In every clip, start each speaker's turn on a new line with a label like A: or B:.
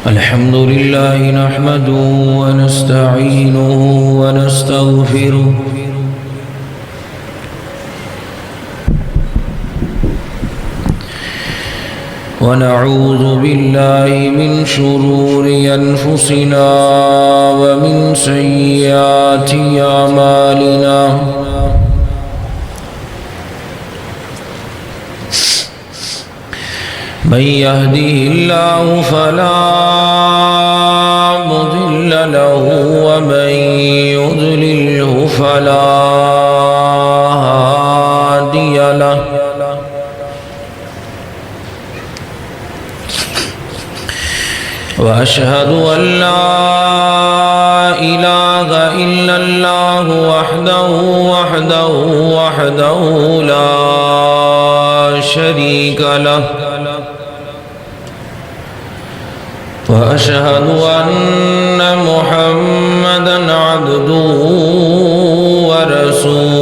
A: الحمد لله نحمده ونستعينه ونستغفره ونعوذ بالله من شرور أنفسنا ومن سيئات أعمالنا من يهده الله فلا مضل له ومن يضلله فلا هادي له وأشهد أن لا إله إلا الله وحده لا شريك له وأشهد أن محمدًا عبده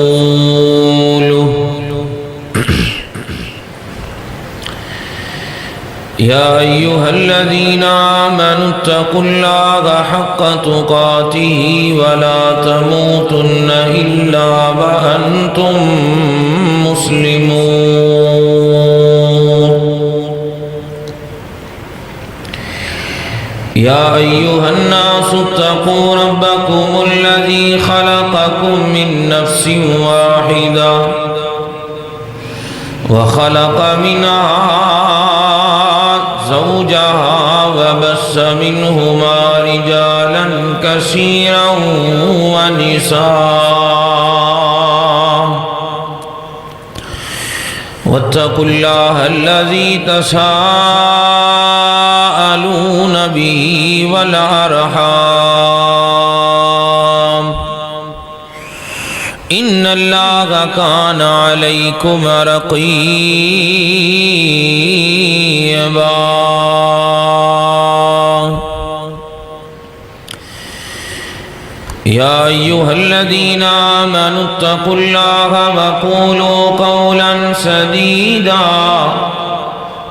A: ورسوله يا أيها الذين آمنوا اتقوا الله حق تقاته ولا تموتن إلا وأنتم مسلمون يا أيها الناس اتقوا ربكم الذي خلقكم من نفس واحدة وخلق منها زوجها وبث منهما رجالا كثيرا ونساء واتقوا الله الذي تساءلون به والأرحام إن الله كان عليكم رقيبا يا أيها الذين آمنوا اتقوا الله وقولوا قولا سديدا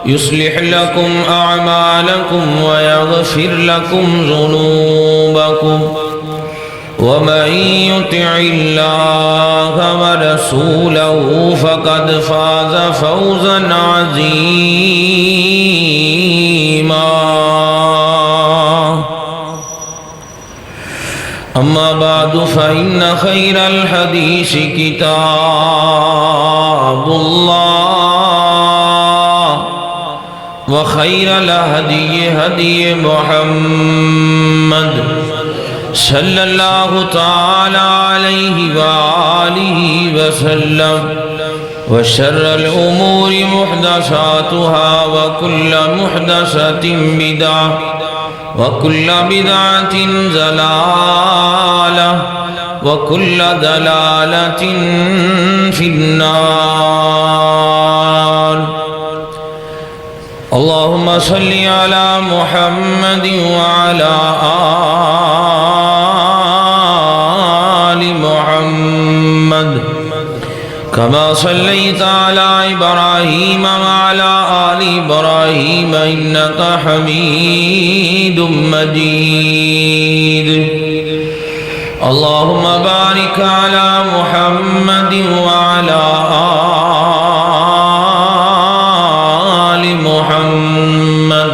A: يصلح لكم أعمالكم ويغفر لكم ذنوبكم ومن يطع الله ورسوله فقد فاز فوزا عظيما أما بعد فإن خير الحديث كتاب الله وخير الهدي هدي محمد صلى الله تعالى عليه وآله وسلم وشر الأمور محدثاتها وكل محدثة بدعة وكل بدعة ضلالة وكل ضلالة في النار اللهم صل على محمد وعلى آل محمد كما صليت على إبراهيم وعلى آل إبراهيم إنك حميد مجيد اللهم بارك على محمد وعلى آل محمد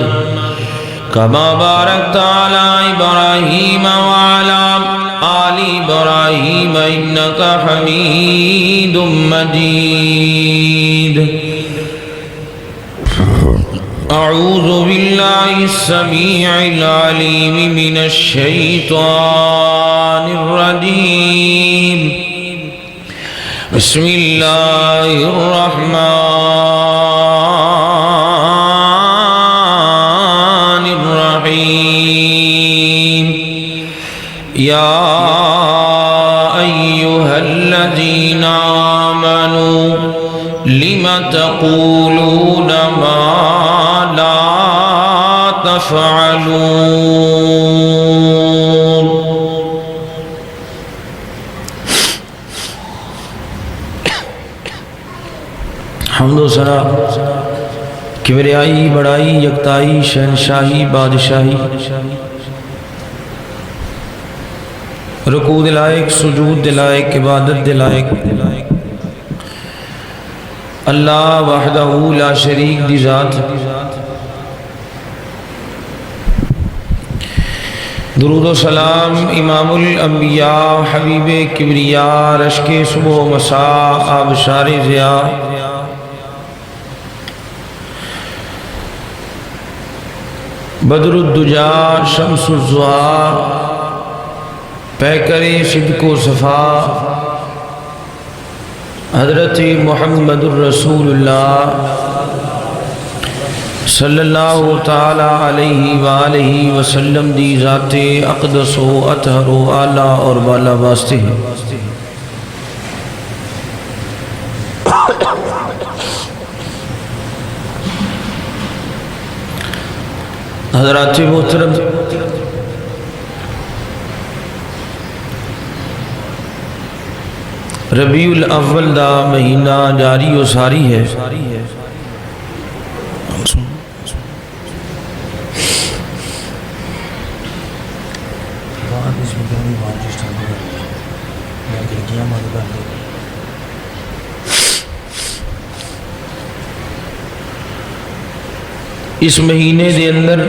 A: كما باركت على إبراهيم وعلى آل إبراهيم إنك حميد مجيد أعوذ بالله السميع العليم من الشيطان الرجيم بسم الله الرحمن الرحيم يا أيها الذين آمنوا لم تقولون ما لا تفعلون حمد و ثنا کبریائی بڑائی یکتائی شہنشاہی بادشاہی رکوع دلائق سجود دلائق عبادت دلائق اللہ وحدہ لا شریک دی ذات درود و سلام امام الانبیاء حبیب کبریاء رشک صبح و مساء آبشار ضیاء بدر الدجا شمس الضحیٰ پیکر صدق و صفا حضرت محمد الرسول اللہ صلی اللہ تعالی علیہ وآلہ وسلم دی ذات اقدس و اطہر و اعلیٰ اور بالا واسطے ہیں۔ حضرات محترم، ربیع الاول دا مہینہ جاری و ساری ہے۔ اس مہینے دے اندر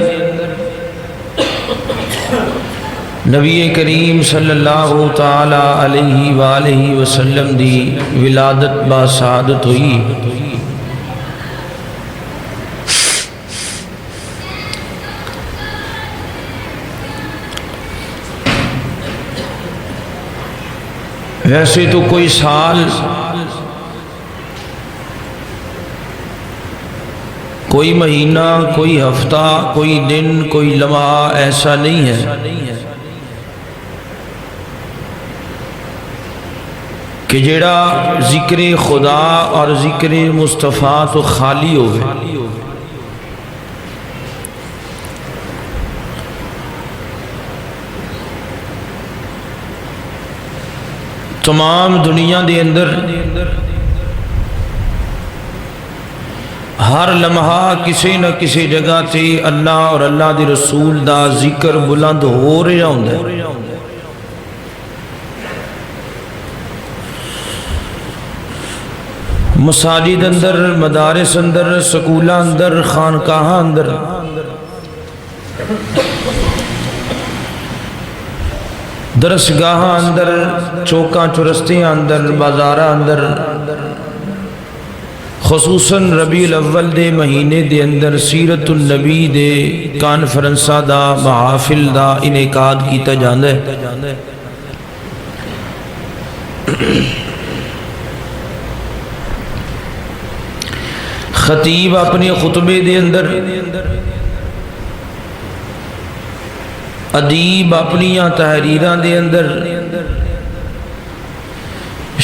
A: نبی کریم صلی اللہ تعالی علیہ وآلہ وسلم دی ولادت باسعادت ہوئی۔ ویسے تو کوئی سال کوئی مہینہ کوئی ہفتہ کوئی دن کوئی لمحہ ایسا نہیں ہے کہ جڑا ذکر خدا اور ذکر مصطفیٰ تو خالی ہوئے۔ تمام دنیا دے اندر ہر لمحہ کسی نہ کسی جگہ تے اللہ اور اللہ دے رسول دا ذکر بلند ہو رہا ہوندا ہے۔ مساجد اندر، مدارس اندر، سکولہ اندر، خانقاہ اندر، درسگاہ اندر، چوکاں چرستیاں اندر، بازارہ اندر، خصوصاً ربیع الاول دے مہینے دے اندر سیرت النبی دے کانفرنسہ دا محافل دا انعقاد کیتا جاندہ ہے۔ خطیب اپنے خطبے دے اندر، ادیب اپنیاں تحریراں دے اندر،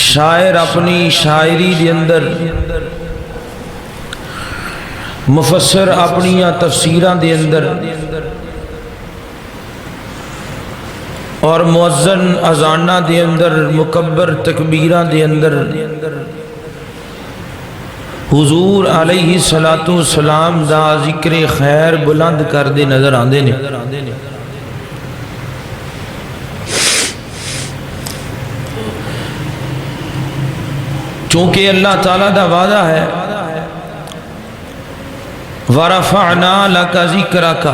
A: شاعر اپنی شاعری دے اندر، مفسر اپنیاں تفسیراں دے اندر، اور مؤذن اذاناں دے اندر، مکبر تکبیراں دے اندر حضور علیہ السلام دا ذکر خیر بلند کر دے نظر آندے نے۔ چونکہ اللہ تعالیٰ دا وعدہ ہے وَرَفَعْنَا لَكَ ذِكْرَكَ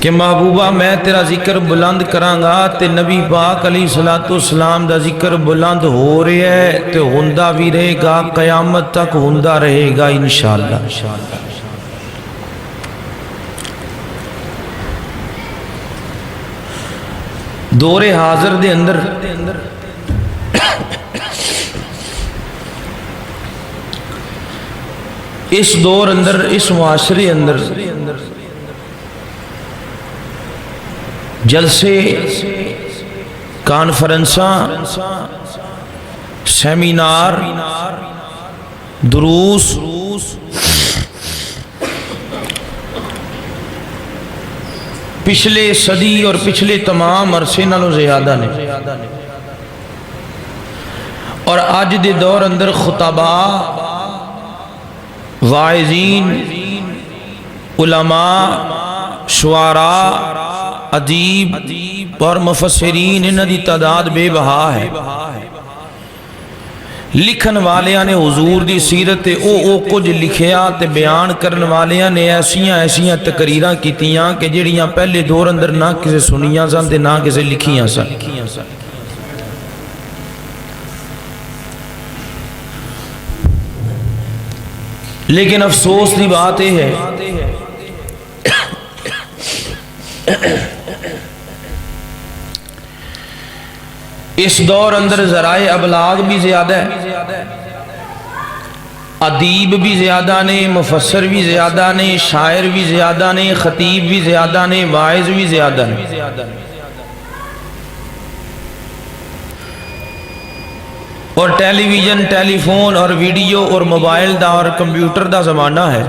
A: کہ محبوبہ میں تیرا ذکر بلند کراں گا، تے نبی پاک علیہ السلام دا ذکر بلند ہو رہے ہے تے ہوندہ بھی رہے گا، قیامت تک ہوندہ رہے گا انشاءاللہ۔ دور حاضر دے اندر اس دور اندر، اس معاشرے اندر جلسے، کانفرنساں، سیمینار، دروس، پچھلے صدی اور پچھلے تمام عرصے نالوں زیادہ نے، اور آج دے دور اندر خطباء واعظین، علماء، شعراء، ادیب اور مفسرین انہاں دی تعداد بے بہا ہے۔ لکھن والیاں نے حضور دی سیرت او کچھ لکھیا تے بیان کرن والیاں نے ایسیاں تقریراں کیتیاں کہ جڑیاں پہلے دور اندر نہ کسے سنیاں سن تے نہ کسے لکھیاں سن۔ لیکن افسوس دی بات یہ ہے اس دور اندر ذرائع ابلاغ بھی زیادہ ہے، ادیب بھی زیادہ نے، مفسر بھی زیادہ نے، شاعر بھی زیادہ نے، خطیب بھی زیادہ نے، واعظ بھی زیادہ نے۔ اور ٹیلی ویژن، ٹیلی فون اور ویڈیو اور موبائل دا اور کمپیوٹر دا زمانہ ہے۔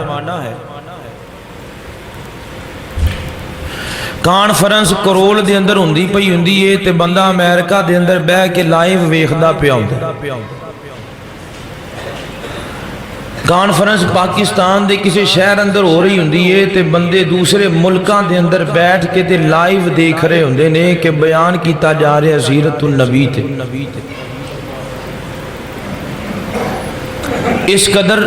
A: کانفرنس کرول دے اندر ہوندی پئی ہوندی ہے تے بندہ امریکہ دے اندر بہ کے لائیو ویکھدا پیا ہوندا۔ کانفرنس پاکستان دے کسی شہر اندر ہو رہی ہوندی ہے تے بندے دوسرے ملکاں دے اندر بیٹھ کے تے لائیو دیکھ رہے ہوندے نے کہ بیان کیتا جا رہا ہے سیرت النبی تے۔ اس قدر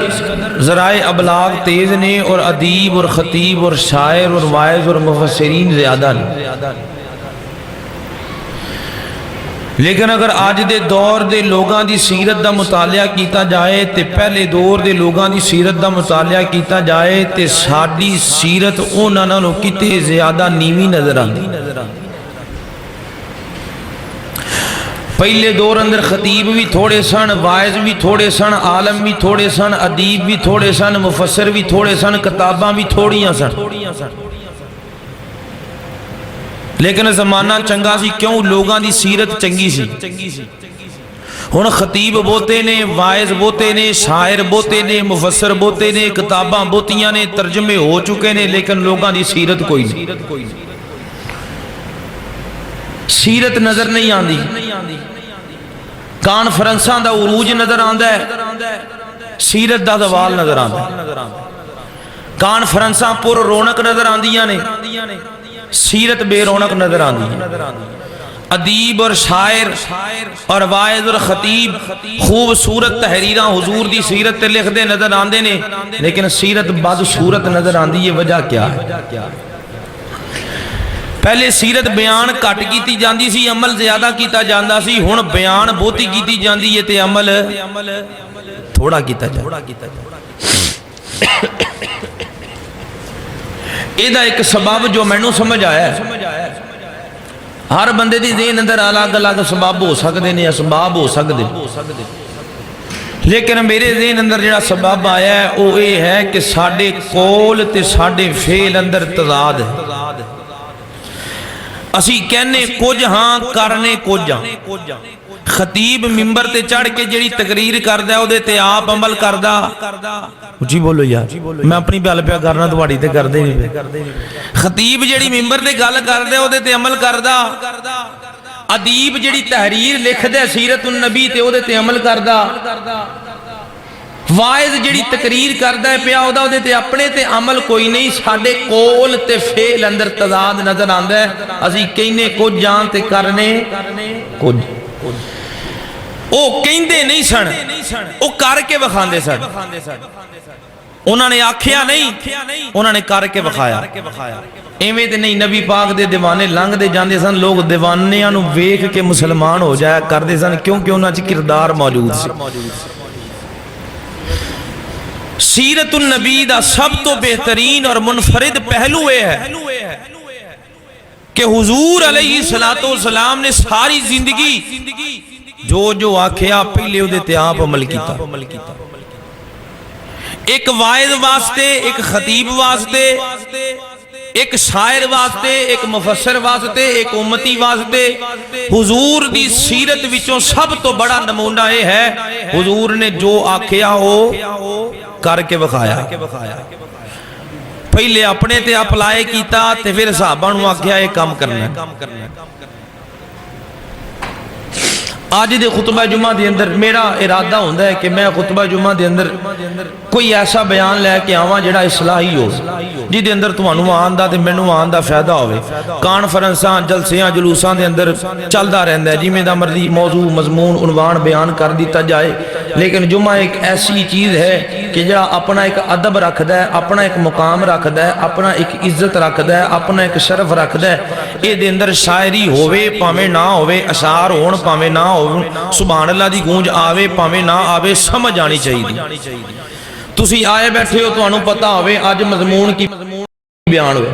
A: ذرائع ابلاغ تیز نے اور ادیب اور خطیب اور شاعر اور واعظ اور مفسرین زیادہ نے۔ لیکن اگر آج دے دور دے لوگاں دی سیرت دا مطالعہ کیتا جائے تے پہلے دور دے لوگاں دی سیرت دا مطالعہ کیتا جائے تے ساڈی سیرت انہاں نالوں کتے زیادہ نیوی نظر آندی۔ پہلے دور اندر خطیب بھی تھوڑے سن، واعظ بھی تھوڑے سن، عالم بھی تھوڑے سن، ادیب بھی تھوڑے سن، مفسر بھی تھوڑے سن، کتاباں بھی تھوڑیاں سن۔ لیکن زمانہ چنگا سی، کیوں؟ لوگاں دی سیرت چنگی سی۔ ہن خطیب بوتے نے، واعظ بوتے نے، شاعر بوتے نے، مفسر بوتے نے، کتاباں بوتیاں نے، ترجمے ہو چکے نے، لیکن لوگاں دی سیرت کوئی نہیں۔ سیرت نظر نہیں آندی۔ کانفرنساں دا عروج نظر آندا ہے، سیرت دا زوال نظر آندا ہے۔ کانفرنساں پر رونق نظر آندیاں نے، سیرت بے رونق نظر آندی ہے۔ ادیب اور شاعر اور واعظ اور خطیب خوبصورت تحریراں حضور دی سیرت تے لکھ دے نظر آندے نے، لیکن سیرت بدصورت نظر آندی ہے۔ وجہ کیا ہے؟ پہلے سیرت بیان کٹ کیتی جاندی سی، عمل زیادہ کیتا جاندا سی۔ ہن بیان بہتی کیتی جاندی ہے تے عمل تھوڑا کیتا جاندا۔ ایدہ ایک سبب جو میں نے سمجھ آیا ہے، ہر بندے دی ذہن اندر الگ الگ سبب ہو سکتے ہیں، اسباب ہو سکتے ہیں، لیکن میرے ذہن اندر جڑا سبب آیا ہے وہ یہ ہے کہ ساڈے قول تے ساڈے فعل اندر تضاد ہے۔ اسی کہنے کچھ ہاں کرنے کچھ ہاں۔ خطیب ممبر تے چڑھ کے جڑی تقریر کردا ہے او دے تے آپ عمل کردا۔ جی بولو یار، میں اپنی گل پیا کرنا، تہاڈی تے کردے نہیں۔ خطیب جڑی ممبر تے گل کردا ہے او دے تے عمل کردا۔ ادیب جڑی تحریر لکھدا ہے سیرت النبی تے او دے تے عمل کردا۔ واعظ جڑی تقریر کردا ہے پیا او دے تے اپنے تے عمل کوئی نہیں۔ ساڈے قول تے فعل اندر تضاد نظر آندا ہے۔ اسی کہنے کچھ جان تے کرنے کچھ۔ او کہندے نہیں سن، او کر کے وکھاندے سن۔ انہاں نے آکھیا نہیں، انہاں نے کر کے وکھایا۔ ایویں تے نہیں نبی پاک دے دیوانے لنگ دے جاندے سن، لوگ دیوانیاں نو ویکھ کے مسلمان ہو جایا کردے سن، کیونکہ انہاں چ کردار موجود سی۔ سیرت النبی دا سب تو بہترین اور منفرد پہلو یہ ہے کہ حضور علیہ السلام نے ساری زندگی جو آکھیا پہلے او دے تے آپ عمل کیتا۔ ایک واعظ واسطے، ایک خطیب واسطے، ایک شاعر واسطے، ایک مفسر واسطے، ایک امتی واسطے حضور دی سیرت وچوں سب تو بڑا نمونہ یہ ہے حضور نے جو آکھیا ہو کر کے وکھایا۔ پہلے اپنے تے اپلائے کیتا تے پھر صحابہ نو آکھیا یہ کام کرنا ہے۔ ਅੱਜ ਦੇ ਖੁਤਬਾ ਜੁਮਾ ਦੇ ਅੰਦਰ ਮੇਰਾ ਇਰਾਦਾ ਹੁੰਦਾ ਹੈ ਕਿ ਮੈਂ ਖੁਤਬਾ ਜੁਮਾ ਦੇ ਅੰਦਰ ਕੋਈ ਐਸਾ ਬਿਆਨ ਲੈ ਕੇ ਆਵਾਂ ਜਿਹੜਾ ਇਸਲਾਹੀ ਹੋ, ਜਿਹਦੇ ਅੰਦਰ ਤੁਹਾਨੂੰ ਆਉਣ ਦਾ ਤੇ ਮੈਨੂੰ ਆਉਣ ਦਾ ਫਾਇਦਾ ਹੋਵੇ। ਕਾਨਫਰੰਸਾਂ, ਜਲਸਿਆਂ, ਜਲੂਸਾਂ ਦੇ ਅੰਦਰ ਚੱਲਦਾ ਰਹਿੰਦਾ ਹੈ, ਜਿਵੇਂ ਦਾ ਮਰਜ਼ੀ ਮੌਜੂ, ਮਜ਼ਮੂਨ, ਉਨਵਾਨ ਬਿਆਨ ਕਰ ਦਿੱਤਾ ਜਾਏ, ਲੇਕਿਨ ਜੁਮਾ ਇੱਕ ਐਸੀ ਚੀਜ਼ ਹੈ ਕਿ ਜਿਹੜਾ ਆਪਣਾ ਇੱਕ ਅਦਬ ਰੱਖਦਾ ਹੈ, ਆਪਣਾ ਇੱਕ ਮੁਕਾਮ ਰੱਖਦਾ ਹੈ, ਆਪਣਾ ਇੱਕ ਇੱਜ਼ਤ ਰੱਖਦਾ ਹੈ, ਆਪਣਾ ਇੱਕ ਸ਼ਰਫ ਰੱਖਦਾ ਹੈ। ਇਹਦੇ ਅੰਦਰ ਸ਼ਾਇਰੀ ਹੋਵੇ ਭਾਵੇਂ ਨਾ ਹੋਵੇ, ਅਸ਼ਾਰ ਹੋਣ ਭਾਵੇਂ ਨਾ ਹੋਣ, ਸੁਭਾਨ ਅੱਲਾਹ ਦੀ ਗੂੰਜ ਆਵੇ ਭਾਵੇਂ ਨਾ ਆਵੇ, ਸਮਝ ਆਣੀ ਚਾਹੀਦੀ। ਤੁਸੀਂ ਆਏ ਬੈਠੇ ਹੋ, ਤੁਹਾਨੂੰ ਪਤਾ ਹੋਵੇ ਅੱਜ ਮਜ਼ਮੂਨ ਕੀ ਬਿਆਨ ਹੋਇਆ,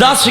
A: 10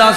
A: 10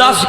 A: 10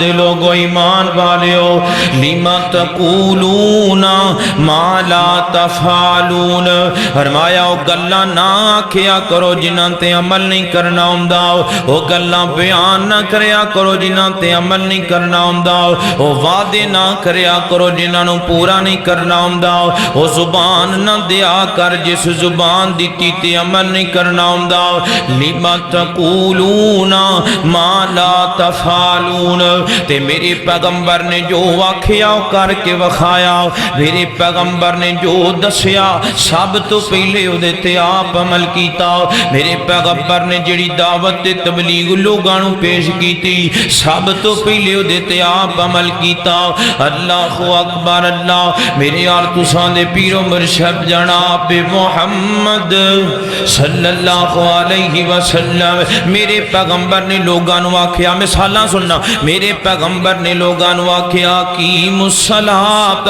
A: دے لوگو ایمان والیو لما تقولون ما لا تفعلون فرمایا او گلاں نہ آکھیا کرو جنہاں تے عمل نہیں کرنا ہوندا او گلاں بیان نہ کریا کرو جنہاں تے عمل نہیں کرنا ہوندا او وعدے نہ کریا کرو جنہاں نو پورا نہیں کرنا ہوندا او زبان نہ دیا کر جس زبان دیتی تے عمل نہیں کرنا ہوندا لما تقولون ما لا تفعلون تے میرے پیغمبر نے جو آکھیا کر کے وکھایا میرے پیغمبر نے جو دسیا سب تو پہلے اودے تے آپ عمل کیتا میرے پیغمبر نے جڑی دعوت تے تبلیغ لوگاں نو پیش کیتی سب تو پہلے اودے تے آپ عمل کیتا اللہ اکبر اللہ میرے اور تساں دے پیر و مرشد جناب محمد صلی اللہ علیہ وسلم میرے پیغمبر نے لوگاں نو آکھیا مثالاں سننا میرے پیغمبر نے لوگاں نو آکھیا قیموا الصلاۃ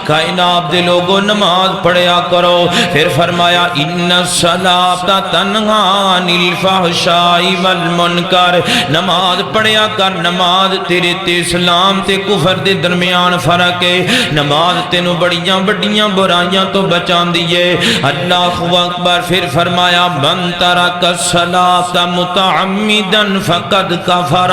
A: کائنات دے لوگوں نماز پڑھیا کرو پھر فرمایا ان الصلاۃ تنہا عن الفحشاء والمنکر نماز پڑھیا کر نماز تیرے تے اسلام تے کفر دے درمیان فرق ہے نماز تینو بڑیاں بڑیاں برائیاں تو بچاندی ہے اللہ اکبر پھر فرمایا من ترک الصلاۃ متعمدا فقد کفر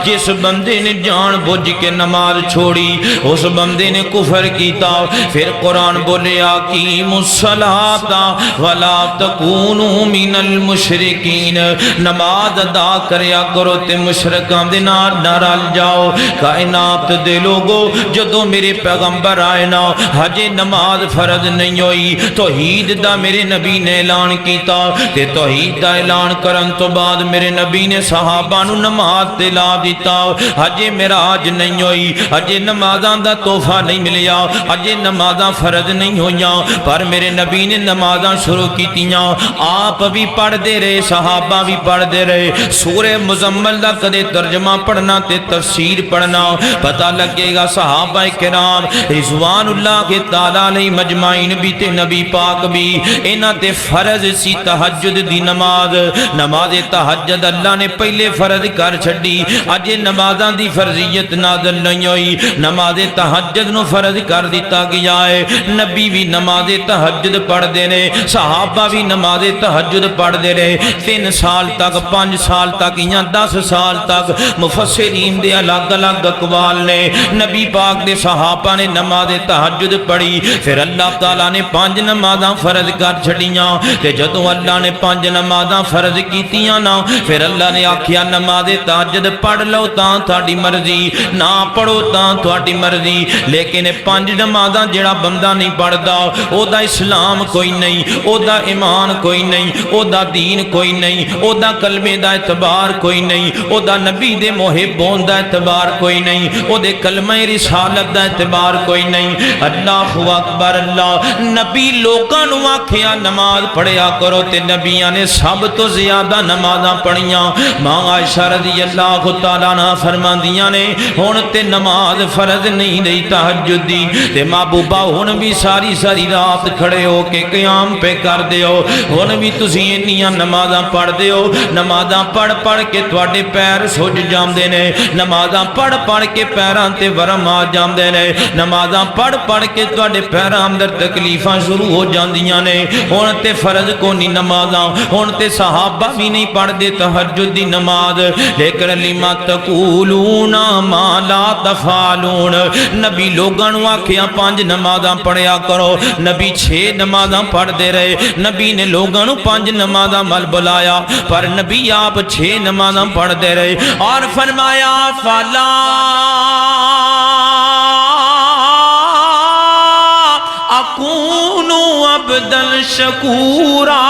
A: جس بندے نے جان بوجھ کے نماز چھوڑی اس بندے نے کفر کیتا پھر قرآن بولے اقیموا الصلاۃ ولا تکونوا من المشرکین نماز ادا کریا کرو تے مشرکاں دے نال نہ رل جاؤ کائنات دے لوگو جدوں میرے پیغمبر آئے نا ہجے نماز فرض نہیں ہوئی توحید دا میرے نبی نے اعلان کیتا تے توحید دا اعلان کرن تو بعد میرے نبی نے صحابہ نو نماز تے لا دیتا ہجے معراج نہیں ہوئی ہجے نمازاں دا تحفہ نہیں ملیا ہجے نمازاں فرض نہیں ہویاں پر میرے نبی نے نمازاں شروع کیتیاں آپ بھی پڑھ دے رہے صحابہ بھی پڑھ دے رہے سورہ مزمل دا کدے ترجمہ پڑھنا تے تفسیر پڑھنا پتہ لگے گا صحابہ کرام رضوان اللہ کے تعالی علیہ مجمعین بھی تے نبی پاک بھی انہاں تے فرض سی تہجد دی نماز نماز تہجد اللہ نے پہلے فرض کر چھڈی اجے نمازاں دی فرضیت نازل نہیں ہوئی نماز تہجد نو فرض کر دیتا گیا ہے نبی بھی نماز تہجد پڑھ دے رہے صحابہ بھی نماز تہجد پڑھ دے رہے 3 سال تک 5 سال تک یا 10 سال تک مفسرین دے الگ الگ اقوال نے نبی پاک دے صحابہ نے نماز تہجد پڑھی پھر اللہ تعالیٰ نے 5 نمازاں فرض کر چھڑیاں تے جدوں اللہ نے 5 نمازاں فرض کیتیاں نا پھر اللہ نے آکھیا نماز تہجد پڑھ لو تاں تہاڈی مرضی نہ پڑھو تاں تہاڈی مرضی لیکن 5 نمازاں جڑا بندہ نہیں پڑھدا او دا اسلام کوئی نہیں او دا ایمان کوئی نہیں او دا دین کوئی نہیں او دا کلمے دا اعتبار کوئی نہیں او دا نبی دے محب ہون دا اعتبار کوئی نہیں او دے کلمہ رسالت دا اعتبار کوئی نہیں اللہ اکبر اللہ نبی لوکاں نو آکھیا نماز پڑھیا کرو تے نبیاں نے سب تو زیادہ نمازاں پڑھیاں ماں عائشہ رضی اللہ تعالیٰ عنہ فرماندیاں نے ہن تے نماز فرض نہیں رہی تہجد دی تے محبوبہ ہن بھی ساری ساری رات کھڑے ہو کے قیام پہ کر دیو ہن بھی تسی انیاں نمازاں پڑھ دیو نمازاں پڑھ پڑھ کے تواڈے پیر سج جاندے نے نمازاں پڑھ پڑھ کے پیراں تے ورم آ جاندے نے نمازاں پڑھ پڑھ کے تواڈے پیراں اندر تکلیفاں شروع ہو جاندیاں نے ہن تے فرض کو نہیں نمازاں ہن تے صحابہ بھی نہیں پڑھ دے تہجد دی نماز لیکن لما تقولون ما لا تفعلون نبی لوگاں نو آکھیا 5 نمازاں پڑھیا کرو نبی 6 نمازاں پڑھ دے رہے نبی نے لوگاں نو 5 نمازاں مل بلایا پر نبی آپ 6 نمازاں پڑھ دے رہے اور فرمایا فلا اکونو عبدل شکورا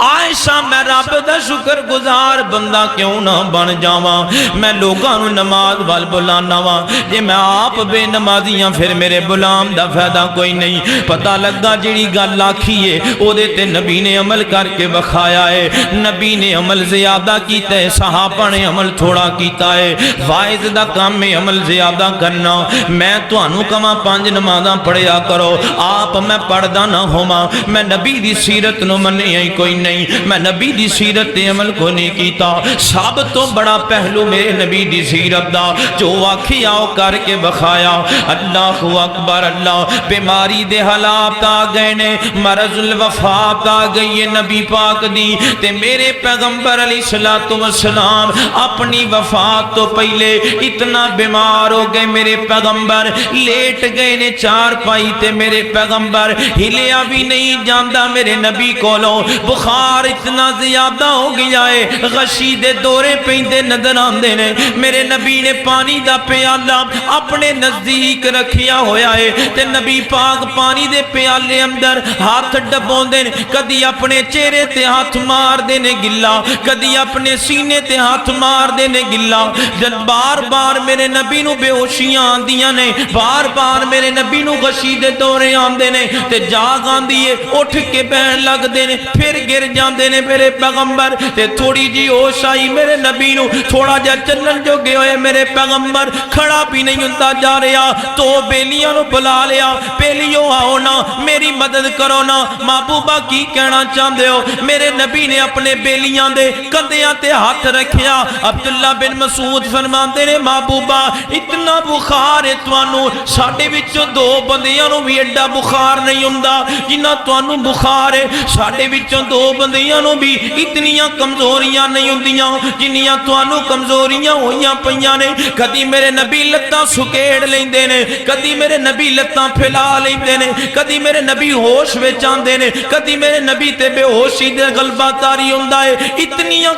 A: عائشہ میں رب دا شکر گزار بندہ کیوں نہ بن جاواں میں لوگاں نو نماز وال بلانا وا جے میں آپ بے نمازیاں پھر میرے غلام دا فائدہ کوئی نہیں پتہ لگا جڑی گل آکھی ہے او دے تے نبی نے عمل کر کے وکھایا ہے نبی نے عمل زیادہ کیتا ہے صحابہ نے عمل تھوڑا کیتا ہے واعظ دا کام میں عمل زیادہ کرنا میں تانوں کہاں 5 نمازاں پڑھیا کرو آپ میں پڑھدا نہ ہوواں میں نبی دی سیرت نو منیا ہی کوئی نہیں نہیں، میں نبی دی سیرت تے عمل کو نہیں کیتا۔ سب تو بڑا پہلو میرے نبی دی سیرت دا جو واقعہ کر کے بخایا۔ اللہ اکبر اللہ، بیماری دے حالات آ گئے نے، مرض الوفات آ گئی ہے نبی پاک دی، تے میرے پیغمبر علیہ السلام اپنی وفات تو پہلے اتنا بیمار ہو گئے، میرے پیغمبر لیٹ گئے نے چار پائی تے میرے پیغمبر ہلیا بھی نہیں جاندا میرے نبی کولوں، بخار اتنا زیادہ ہو گیا ہے، غشی دے دورے پیندے نظر آندے نے۔ میرے نبی نے پانی دا پیالہ اپنے نزدیک رکھیا ہویا ہے تے نبی پاک پانی دے پیالے اندر ہاتھ ڈبوندے نے، کدی اپنے چہرے تے ہاتھ مار دے نے گلا، کدی اپنے سینے تے ہاتھ مار دے نے گلا۔ جب بار بار میرے نبی نو بے ہوشیاں آندیاں نے، بار بار میرے نبی نو غشی دے دورے آندے نے تے جاگ آندی ہے، اٹھ کے بہن لگ دے نے، پھر گر جاندے نے میرے پیغمبر تے تھوڑی جی ہوش آئی میرے نبی نو، تھوڑا جا چلن جو گئے ہوئے میرے پیغمبر کھڑا بھی نہیں ہوتا جا رہا، تو بیلیاں نو بلا لیا، بیلیوں آؤ نا میری مدد کرو نا، محبوبہ کی کہنا چاہتے ہو؟ میرے نبی نے اپنے بیلیاں دے کندیاں تے ہاتھ رکھیا۔ عبداللہ بن مسعود فرماندے نے محبوبہ اتنا بخار ہے توانو، ساڑھے وچوں دو بندیاں نو بھی ایڈا بخار نہیں ہوندا جنہ توانو بخار ہے، ساڑھے وچوں دو بندیاں نو بھی اتنیاں کمزوریاں نہیں ہوندیاں جنیاں توانو کمزوریاں ہویاں پیاں نے۔ کدی میرے نبی لتاں سکیڑ لیندے نے، کدی میرے نبی لتاں پھیلا لیندے نے، کدی میرے نبی ہوش وچ آندے نے، کدی میرے نبی تے بے ہوشی دے غلبہ طاری ہوندا ہے۔ اتنیاں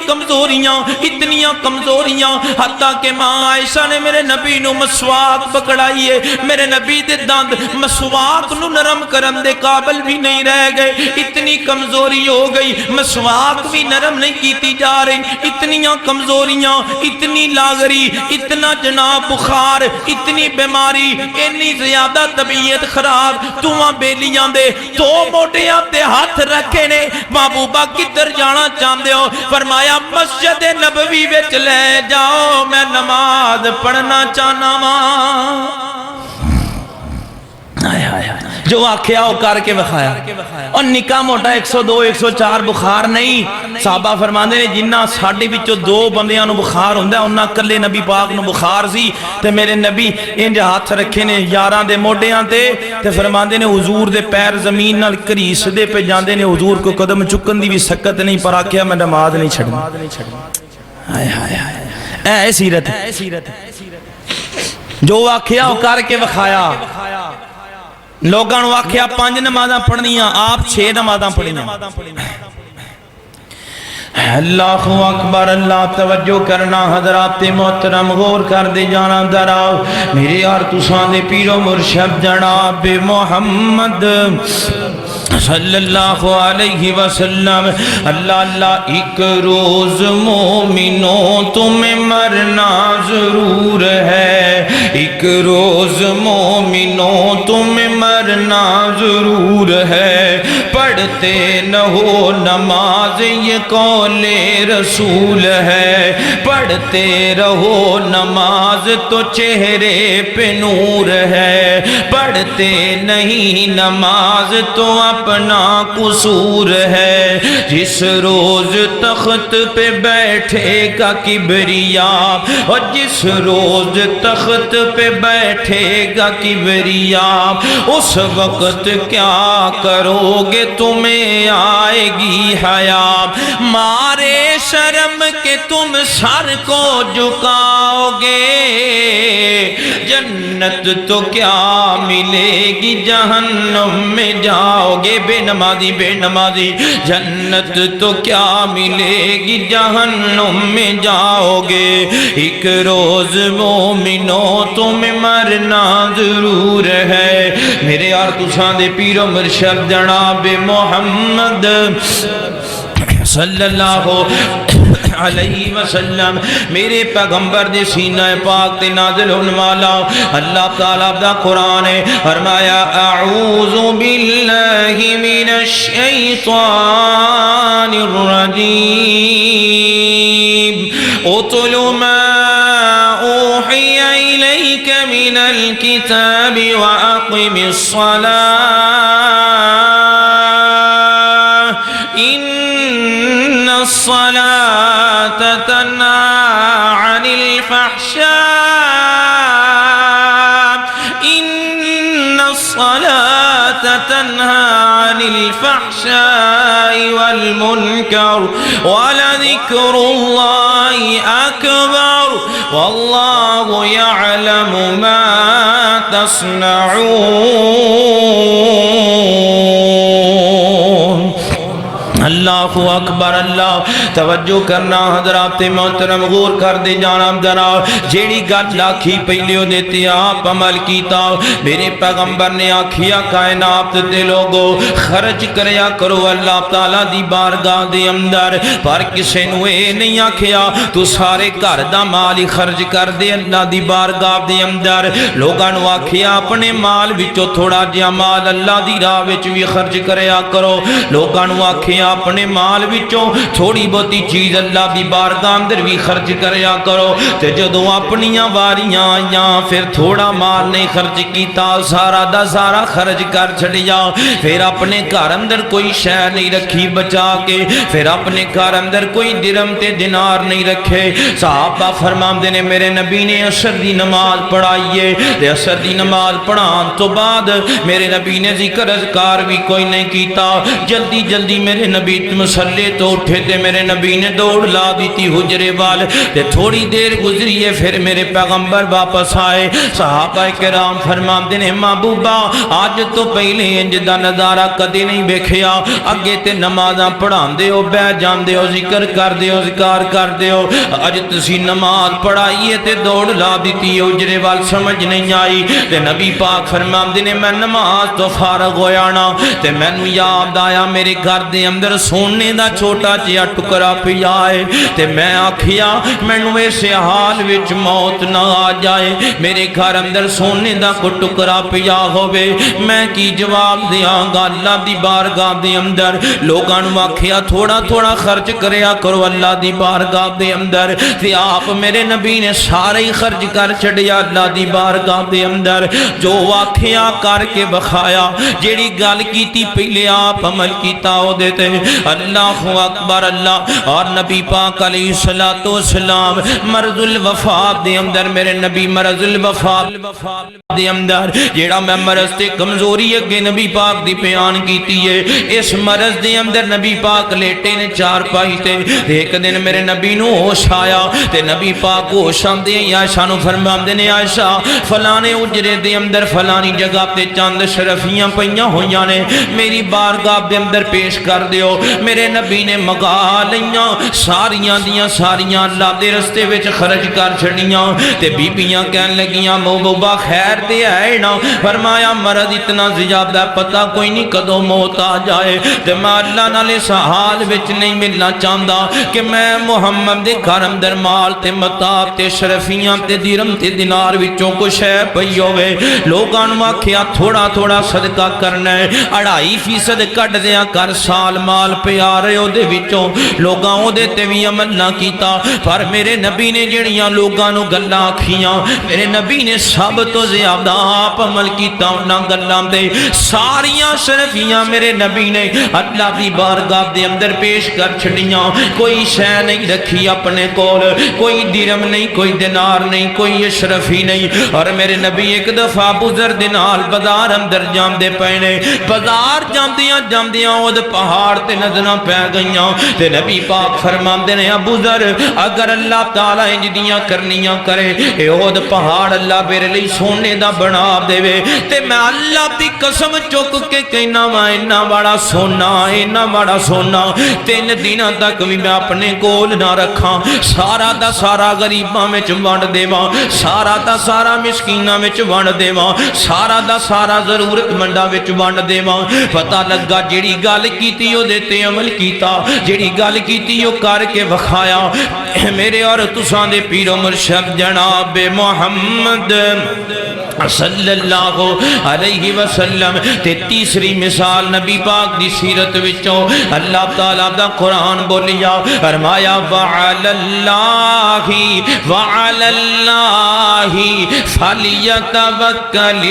A: کمزوریاں حتیٰ کہ ماں عائشہ نے میرے نبی نو مسواک پکڑائی ہے، میرے نبی دے دند مسواک نو نرم کرن دے قابل بھی نہیں رہ گئے، اتنی کمزوری ہو گئی، مسواک بھی نرم نہیں کیتی جا رہی، اتنیاں کمزوریاں، اتنی لاغری، اتنا جناب بخار، اتنی بیماری، اتنی زیادہ طبیعت خراب، تواں بیلیاں دے تو موٹیاں تے ہاتھ رکھے نے۔ محبوبہ کدھر جانا چاہتے ہو؟ فرمایا مسجد نبوی وچ لے جاؤ، میں نماز پڑھنا چاہنا ماں۔ جو واقعہ ہو کر کے بخایا، اور نکاح موٹا 102 104 بخار نہیں، صحابہ فرماندے نے جنہ ساڑھے بچوں دو بندیاں نو بخار ہوندہ انہاں کلے نبی پاک نو بخار سی، تے میرے نبی انج ہاتھ رکھے نے یاراں دے موڈیاں تے فرماندے نے حضور دے پیر زمین نال کریس دے پہ جاندے نے، حضور کو قدم چکن دی بھی سکت نہیں، پر آکھیا میں نماز نہیں چھڑنا۔ اے سیرت ہے جو واقعہ ہو کر کے بخایا۔ لوگاں نو آکھیا 5 نمازاں پڑھنیاں، آپ 6 نمازاں پڑھنیاں۔ اللہ اکبر اللہ، توجہ کرنا حضرات محترم، غور کر دے جانا دراؤ میرے اور تساں دے پیر و مرشد جناب محمد صلی اللہ علیہ وسلم۔ اللہ اللہ، ایک روز مومنوں تمہیں مرنا ضرور ہے، ایک روز مومنوں تمہیں مرنا ضرور ہے، پڑھتے نہ ہو نماز یہ قول رسول ہے، پڑھتے رہو نماز تو چہرے پہ نور ہے، پڑھتے نہیں نماز تو اپنا قصور ہے، جس روز تخت پہ بیٹھے گا کبریاء، اور جس روز تخت پہ بیٹھے گا کبریاء، اس وقت کیا کرو گے تمہیں آئے گی حیا، مارے شرم کے تم سر کو جھکاؤ گے، جنت تو کیا ملے گی جہنم میں جاؤ گے، بے نمازی بے نمازی، جنت تو کیا ملے گی جہنم میں جاؤ گے، ایک روز مومنوں تمہیں مرنا ضرور ہے۔ میرے اور تساں دے پیر و مرشد جناب محمد صلی اللہ علیہ وسلم، میرے پیغمبر دے سینہ پاک تے نازل ہونے والا اللہ تعالیٰ دا قرآن ہے، فرمایا اعوذ باللہ من الشیطان الرجیم، اتل ما اوحی الیک من الکتاب واقم الصلاة، الصلاة تنهى عن الفحشاء والمنكر ولذكر الله أكبر والله يعلم ما تصنعون اللہ اکبر اللہ توجہ کرنا حضرات محترم غور کر دے جانا ذرا جیڑی گل آکھی پہلے او دیتے آپ عمل کیتا میرے پیغمبر نے آکھیا کائنات دے لوگو خرچ کریا کرو اللہ تعالیٰ دی بارگاہ دے اندر پر کسے نو اے نہیں آکھیا تو سارے گھر دا مال ہی خرچ کر دے اللہ دی بارگاہ دے اندر لوگاں نو آکھیا اپنے مال وچوں تھوڑا جہا مال اللہ دی راہ وچ وی خرچ کریا کرو لوگاں نو آکھیا اپنے مال وچوں تھوڑی بہتی چیز اللہ دی بارگاہ اندر بھی خرچ کریا کرو تے جدوں اپنیاں واریاں آئیاں پھر تھوڑا مال نہیں خرچ کیتا سارا دا سارا خرچ کر چھڑیا پھر اپنے گھر اندر کوئی شے نہیں رکھی بچا کے پھر اپنے گھر اندر کوئی درم تے دینار نہیں رکھے صحابہ فرماندے نے میرے نبی نے عصر دی نماز پڑھائیے تے عصر دی نماز پڑھان تو بعد میرے نبی نے ذکر اذکار بھی کوئی نہیں کیتا جلدی جلدی میرے نبی مسلے تو اٹھے تے میرے نبی نے دوڑ لا دیتی حجرے وال تے تھوڑی دیر گزریے پھر میرے پیغمبر واپس آئے صحابہ کرام فرماندے نے محبوبہ آج تو پہلے انج دا نظارہ کدی نہیں ویکھیا اگے تے نمازاں پڑھاندے ہو بیٹھ جاندے ہو ذکر کردے ہو ذکار کردے ہو اج تسی نماز پڑھائیے تے دوڑ لا دیتی حجرے وال سمجھ نہیں آئی تے نبی پاک فرماندے نے میں نماز تو فارغ ہویا نا تے مینوں یاد آیا میرے گھر دے اندر سونے دا چھوٹا جہا ٹکڑا پیا ہے تے میں آکھیا مینوں اس حال وچ موت نہ آ جائے میرے گھر اندر سونے دا کو ٹکڑا پیا ہوے میں کی جواب دیاں گا اللہ دی بارگاہ دے اندر لوگاں نوں آکھیا تھوڑا تھوڑا خرچ کریا کرو اللہ دی بارگاہ دے اندر تے آپ میرے نبی نے سارے ہی خرچ کر چھڈیا اللہ دی بارگاہ دے اندر جو آکھیا کر کے بخایا جیڑی گل کیتی پہلے آپ عمل کیتا او دے تے اللہ اکبر اللہ اور نبی پاک علیہ السلام مرض الوفات دے اندر میرے نبی مرض الوفات دے اندر جیڑا میں مرض تے کمزوری اگے نبی پاک دی بیان کیتی ہے اس مرض دے اندر نبی پاک لیٹے نے چار پائی تے ایک دن میرے نبی نو ہوش آیا تے نبی پاک ہوش آندے عائشہ نو فرماندے نے عائشہ فلانے اجرے دے اندر فلانی جگہ تے چند شرفیاں پئیاں ہویاں نے میری بارگاہ دے اندر پیش کر دیو میرے نبی نے مگا لیاں ساریاں دیاں ساریاں اللہ دے رستے وچ خرچ کر چھڑیاں تے بیبیاں کہن لگیاں محبوبہ خیر تے ہے نا فرمایا مرض اتنا زیادہ پتہ کوئی نہیں کدوں موت آ جائے تے میں اللہ نال اس حال وچ نہیں ملنا چاہندا کہ میں محمد دے گھر اندر مال تے متاع تے شرفیاں تے درہم تے دینار وچوں کچھ ہے پئی ہوے لوکاں نوں آکھیا تھوڑا تھوڑا صدقہ کرنا ہے 2.5% کٹ دیا کر سال مال پیارے او دے وچوں لوگاں او دے تے وی عمل نہ کیتا پر میرے نبی نے جڑیاں لوگاں نوں گلاں آکھیاں میرے نبی نے سب تو زیادہ آپ عمل کیتا انہاں گلاں تے ساریاں شرفیاں میرے نبی نے اللہ دی بارگاہ دے اندر پیش کر چھڑیاں کوئی شے نہیں رکھی اپنے کول کوئی درہم نہیں کوئی دینار نہیں کوئی اشرفی نہیں اور میرے نبی ایک دفعہ بزر دے نال بازار اندر جاندے پئے نے بازار جاندیاں جاندیاں او پہاڑ تے نظراں پہ گئیاں تے نبی پاک فرماندے نے ابو ذر اگر اللہ تعالیٰ انج دیاں کرنیاں کرے اے اود پہاڑ اللہ میرے لئی سونے دا بنا دے تے میں اللہ دی قسم چک کے کہنا وا اینا بڑا سونا 3 دناں تک بھی میں اپنے کول نہ رکھاں سارا دا سارا غریباں وچ ونڈ دیواں سارا دا سارا مسکیناں وچ ونڈ دیواں سارا دا سارا ضرورت منداں وچ ونڈ دیواں پتہ لگا جیڑی گل کیتی او دے تے عمل کیتا جیڑی گل کیتی او کر کے وکھایا میرے اور تساں دے پیر و مرشد جناب محمد صلی اللہ علیہ وسلم تے تیسری مثال نبی پاک دی سیرت وچوں اللہ تعالیٰ دا قرآن بولیا فرمایا وعلی اللہ فلیتوکل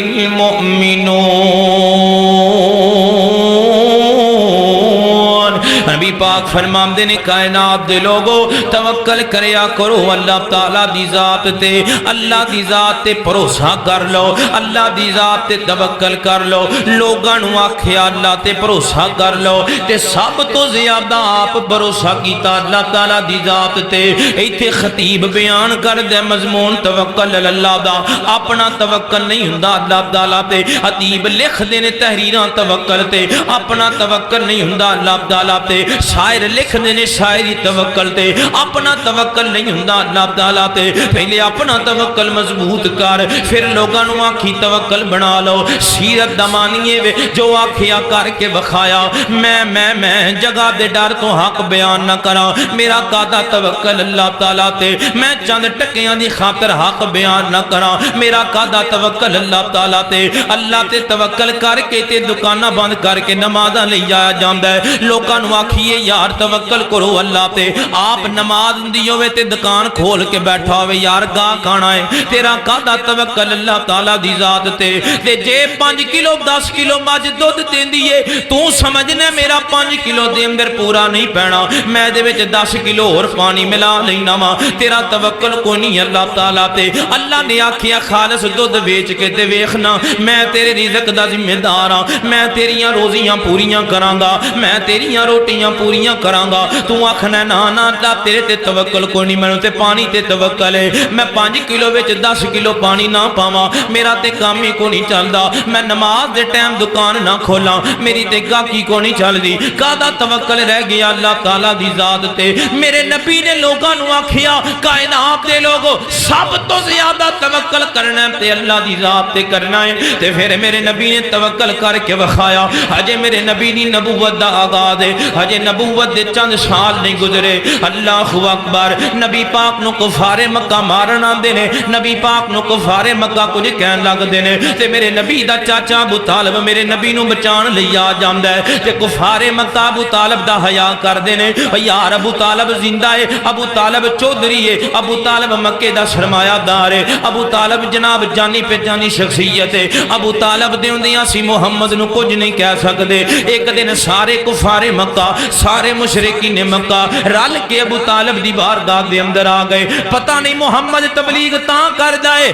A: المؤمنون نبی پاک فرماندے نے کائنات دے لوگو توکل کریا کرو اللہ تعالی دی ذات تے، اللہ دی ذات تے بھروسہ کر لو، اللہ دی ذات تے توکل کر لو۔ لوگاں نو آکھیا اللہ تے بھروسہ کر لو تے سب تو زیادہ آپ بھروسہ کیتا اللہ تعالی دی ذات تے۔ ایتھے خطیب بیان کر دے مضمون توکل اللہ دا، اپنا توکل نہیں ہوندا اللہ تعالی تے۔ خطیب لکھ دے نے تحریراں توکل تے، اپنا توکل نہیں ہوندا اللہ تعالی تے۔ شاعر لکھ دے نے شاعری توکل تے، اپنا توکل نہیں ہوندا اللہ تعالی تے۔ پہلے اپنا توکل مضبوط کر، پھر لوگاں نو آکھی توکل بنا لو۔ سیرت دمانیے وے جو آکھیا کر کے وکھایا، میں جگہ دے ڈر تو حق بیان نہ کراں، میرا قادہ توکل اللہ تعالی تے۔ میں چند ٹکیاں دی خاطر حق بیان نہ کراں، میرا قادہ توکل اللہ تعالی تے۔ اللہ تے توکل کر کے تے دکاناں بند کر کے نمازاں لئی جایا جاندا ہے۔ لوکاں نو آکھیے یار توکل کرو اللہ تے، آپ نماز ہوندی ہوے تے دکان کھول کے بیٹھا ہوے یار گاہ کھانا ہے، تیرا قادہ توکل اللہ تعالی دی ذات تے۔ تے جے 5 کلو 10 کلو مجھ دودھ دیندی ہے، تو سمجھنا میرا 5 کلو دے اندر پورا نہیں پینا، میں دے وچ 10 کلو اور پانی ملا لینا وا، تیرا توکل کوئی نہیں اللہ تعالی تے۔ اللہ نے آکھیا خالص دودھ ویچ کے تے ویکھنا میں تیرے رزق دا ذمہ دار ہاں، میں تیریاں روزیاں پوریاں کراں گا، میں تیریاں روٹیاں پوریاں کراں گا۔ تو آکھنا نا نا اللہ تیرے تے توکل کوئی نہیں، مینوں تے پانی تے توکل ہے، میں 5 کلو وچ 10 کلو پانی نہ پاواں، میرا تے کام ہی کوئی نہیں چلدا، میں نماز دے ٹائم دکان نہ کھولاں، میری تے گاہکی کو نہیں چلدی، کادا توکل رہ گیا اللہ تعالی دی ذات تے۔ میرے نبی نے لوگاں نو آکھیا کائنات دے لوگو سب تو زیادہ توکل کرنا ہے تے اللہ دی ذات تے کرنا ہے۔ تے پھر میرے نبی نے توکل کر کے وکھایا، ہجے میرے نبی دی نبوت دا آغاز ہے، ہجے نبوت دے چند سال نہیں گزرے، اللہ اکبر، نبی پاک نو کفار مکہ مارن آندے نے، نبی پاک نو کفار مکہ کچھ کہن لگ دے نے، تے میرے نبی دا چاچا ابو طالب میرے نبی نو بچان لئی آ جاندا ہے، تے کفار مکہ ابو طالب دا حیا کر دے نے، یار ابو طالب زندہ ہے، ابو طالب چودھری ہے، ابو طالب مکے دا سرمایہ دار ہے، ابو طالب جناب جانی پہچانی شخصیت ہے، ابو طالب دے ہوندیاں سی محمد نو کچھ نہیں کہہ سکدے۔ ایک دن سارے کفار مکہ سارے مشرکین مکہ رل کے ابو طالب دی بارگاہ دے اندر آ گئے، پتہ نہیں محمد تبلیغ تاں کردا ہے،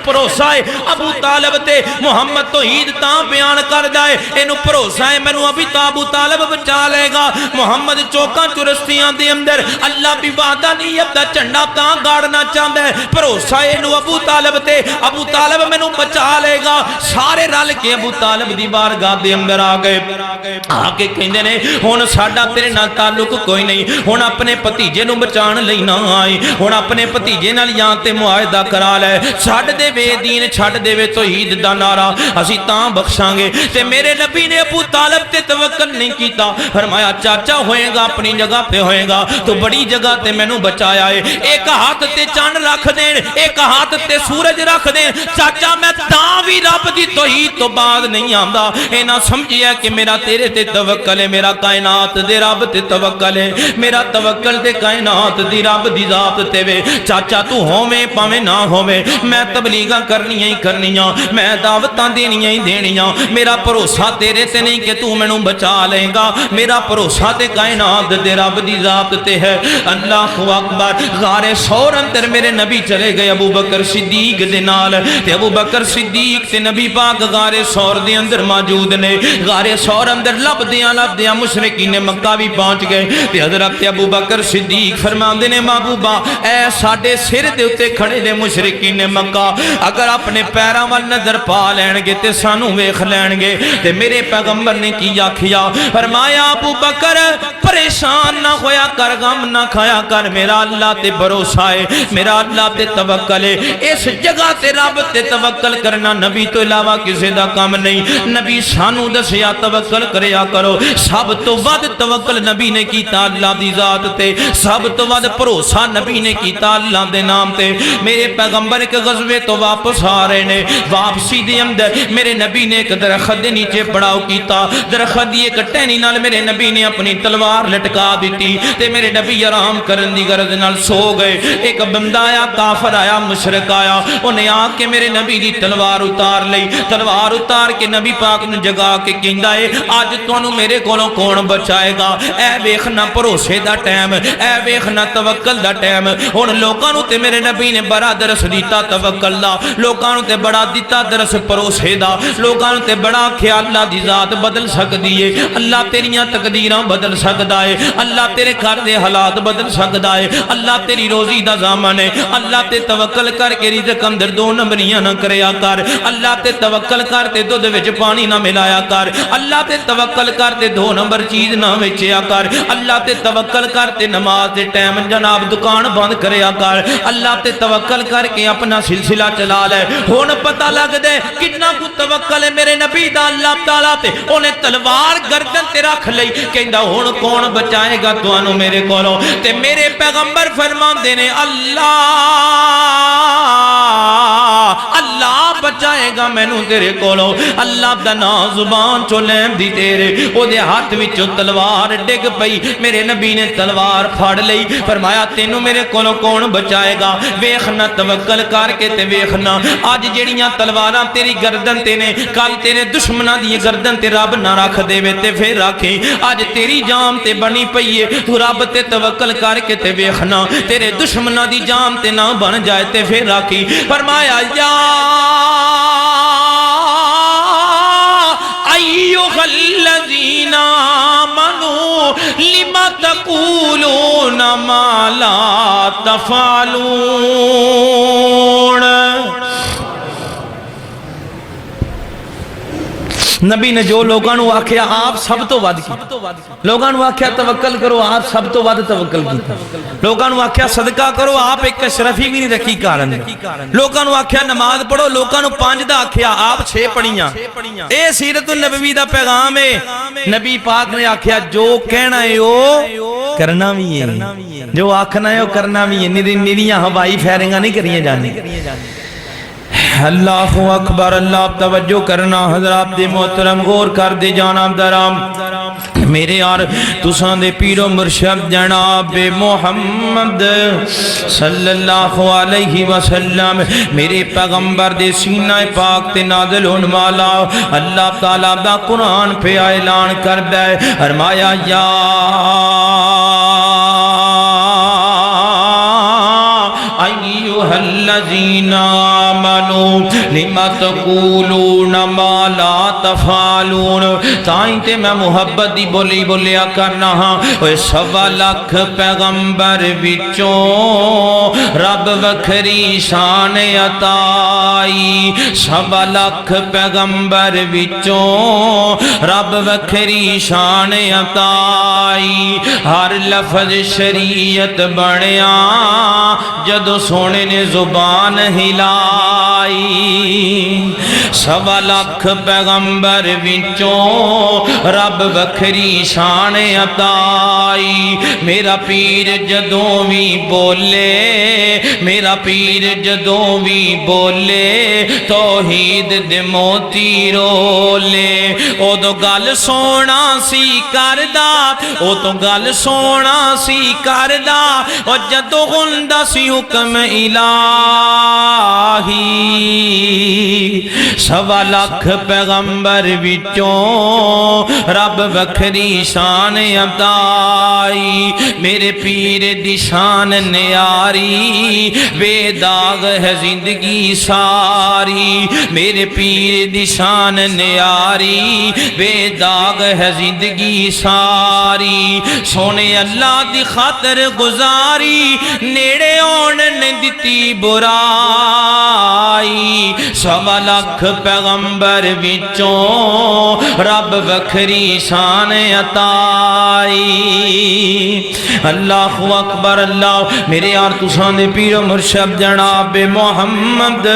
A: بھروسہ ہے ابو طالب تے محمد توحید تاں بیان کردا ہے، اینو بھروسہ ہے مینوں ابھی تا ابو طالب بچا لے گا۔ محمد چوکاں چرستیاں دے اندر اللہ بھی وحدانیت دا جھنڈا تاں گاڑنا چاہندا ہے، بھروسہ ہے اینو ابو طالب تے، ابو طالب مینوں بچا لے گا۔ سارے رل کے ابو طالب دی بارگاہ دے اندر آ گئے، آ کے کہندے نے ہن ساڈا تیرے نال تعلق کوئی نہیں، ہن اپنے بھتیجے نو بچان لئی نہ آئی، ہن اپنے بھتیجے نال یا تے معاہدہ کرا لے، چھڈ دے وے دین چھڈ دے وے توحید دا نعرہ اسی تاں بخشاں گے۔ تے میرے نبی نے ابو طالب تے توکل نہیں کیتا، فرمایا چاچا ہوئے گا اپنی جگہ پہ ہوئے گا، تو بڑی جگہ تے مینوں بچایا ہے، ایک ہاتھ تے چاند رکھ دین، ایک ہاتھ تے سورج رکھ دین، چاچا میں تاں بھی رب دی توحید تو بعد نہیں آندا، اے نہ سمجھیا کہ میرا تیرے تے توکل ہے، میرا کائنات دے رب تے توکل ہے، میرا توکل تے کائنات دی رب دی ذات تے وے۔ چاچا تو ہوویں پاویں نہ ہوویں، میں تبلیغاں کرنیاں ہی کرنیاں، میں دعوتاں دینیاں ہی دینیاں، میرا بھروسہ تیرے تے نہیں کہ تو مینوں بچا لے گا، میرا بھروسہ تے کائنات دے رب دی ذات تے ہے۔ اللہ اکبر، غار ثور اندر میرے نبی چلے گئے ابو بکر صدیق دے نال، تے ابو بکر صدیق تے نبی پاک غار ثور دے اندر موجود نے۔ غار ثور اندر لبدیاں مشرکین مکہ بھی پہنچ گئے، تے حضرت ابو بکر صدیق فرماندے نے محبوبا اے ساڈے سر دے اوتے کھڑے نے مشرکین مکہ، اگر اپنے پیراں ول نظر پا لین گے تے سانوں ویکھ لین گے۔ تے میرے پیغمبر نے کی آکھیا، فرمایا ابو بکر پریشان نہ ہویا کر، غم نہ کھایا کر، میرا اللہ تے بھروسہ ہے، میرا اللہ تے توکل ہے، اس جگہ تے رب تے توکل کرنا نبی تو علاوہ کسی دا کام نہیں۔ نبی سانوں دسیا توکل کریا کرو، سب تو ود توکل نبی نے کیتا اللہ دی ذات تے، سب تو ود بھروسہ نبی نے کیتا اللہ دے نام تے۔ میرے پیغمبر ایک غزوے تو واپس آ رہے نے، واپسی دے اندر میرے نبی نے ایک درخت دے نیچے پڑاؤ کیتا، درخت دی ایک ٹہنی نال میرے نبی نے اپنی تلوار لٹکا دیتی، تے میرے نبی آرام کرن دی غرض نال سو گئے۔ ایک بندہ آیا، کافر آیا، مشرک آیا، انہیں آ کے میرے نبی دی تلوار اتار لئی، تلوار اتار کے نبی پاک نے جگا کے کہندا ہے اج تانوں میرے کولوں کون بچائے بچائے گا۔ اے ویکھنا بھروسے دا ٹائم، اے ویکھنا توکل دا ٹائم۔ ہن لوکاں نوں تے میرے نبی نے بڑا درس دیتا توکل دا، لوکاں نوں تے بڑا دیتا درس بھروسے دا، لوکاں نوں تے بڑا خیال اللہ دی ذات بدل سکدی ہے، اللہ تیریاں تقدیراں بدل سکدا ہے، اللہ تیرے گھر دے حالات بدل سکدا ہے، اللہ تیری روزی دا ضامن ہے، اللہ تے توکل کر کے رزق اندر دو نمبریاں نہ کریا کر، اللہ تے توکل کر تے دودھ وچ پانی نہ ملایا کر، اللہ تے توکل کر تے دو نمبر چیز نہ ویچیا کر، اللہ تے توکل کر تے نماز دے ٹائم جناب دکان بند کریا کر، اللہ تے توکل کر کے اپنا سلسلہ چلا لے۔ ہن پتہ لگ دے کتنا کو توکل ہے میرے نبی دا اللہ تعالیٰ تے، انہیں تلوار گردن تے رکھ لئی، کہندا ہن کون بچائے گا تانوں میرے کولوں؟ تے میرے پیغمبر فرماندے نے اللہ بچائے گا مینوں تیرے کولوں۔ اللہ دا نام زبان چوں لین دی تیرے، او دے ہاتھ وچوں تلوار ڈگ پئی، میرے نبی نے تلوار پھڑ لئی، فرمایا تینوں میرے کولوں کون بچائے گا؟ ویکھنا توکل کر کے تے ویکھنا اج جڑیاں تلواراں تیری گردن تے نے، کل تیرے دشمناں دی گردن تے رب نہ رکھ دے تے پھر رکھیں، اج تیری جان تے بنی پئی ہے، تو رب تے توکل کر کے تے ویکھنا تیرے دشمناں دی جان تے نہ بن جائے تے پھر رکھی۔ فرمایا یا ایھا الذین آمنوا لم تقولون ما لا تفعلون۔ نبی نے جو لوگاں نو آکھیا آپ سب تو ود کی، لوگاں نو آکھیا توکل کرو آپ سب تو ود توکل کیتا، لوگاں نو آکھیا صدقہ کرو آپ ایک اشرفی بھی نہیں رکھی کارن، لوگاں نو آکھیا نماز پڑھو لوگاں نو 5 دا آکھیا آپ 6 پڑھیاں۔ اے سیرت النبوی دا پیغام ہے۔ نبی پاک نے آکھیا جو کہنا ہے او کرنا بھی ہے، جو آکھنا ہے او کرنا بھی ہے، نریاں ہوائی فائرنگاں نہیں کریاں جانی۔ اللہ اکبر، اللہ توجہ کرنا حضرات دے محترم، غور کر دے جانب درام میرے یار تساں دے پیر و مرشد جناب محمد صلی اللہ علیہ وسلم میرے پیغمبر دے سینہ پاک تے نازل ہون والا اللہ تعالیٰ دا قرآن پہ اعلان کردہ ہے، فرمایا یا ایھا الذین آمنوا لم تقولون ما لا تفعلون۔ تائیں تے میں محبت دی بولی بولیا کرنا ہاں، اوے 1.25 لاکھ پیغمبر وچوں رب وکھری شان عطائی، 1.25 لاکھ پیغمبر وچوں رب وکھری شان عطائی، ہر لفظ شریعت بنیا جدو سونے نے زبان ہلائی، 1.25 لاکھ پیغمبر وچوں رب وکھری شان عطائی، میرا پیر جدوں بھی بولے، میرا پیر جدوں بھی بولے توحید دے موتی رولے، او تو گل سونا سی کردہ، او تو گل سونا سی کردہ، او جدوں ہوندا سی حکم الہی، 1.25 لاکھ پیغمبر وچوں رب وکھری شان عطائی، میرے پیر دی شان نیاری، بے داغ ہے زندگی ساری، میرے پیر دی شان نیاری، بے داغ ہے زندگی ساری، سونے اللہ دی خاطر گزاری، نیڑے آن نے دتی برائی، 1.25 لاکھ پیغمبر وچوں رب وکھری شان عطائی۔ اللہ اکبر، اللہ میرے یار تساں دے پیر و مرشد جناب محمد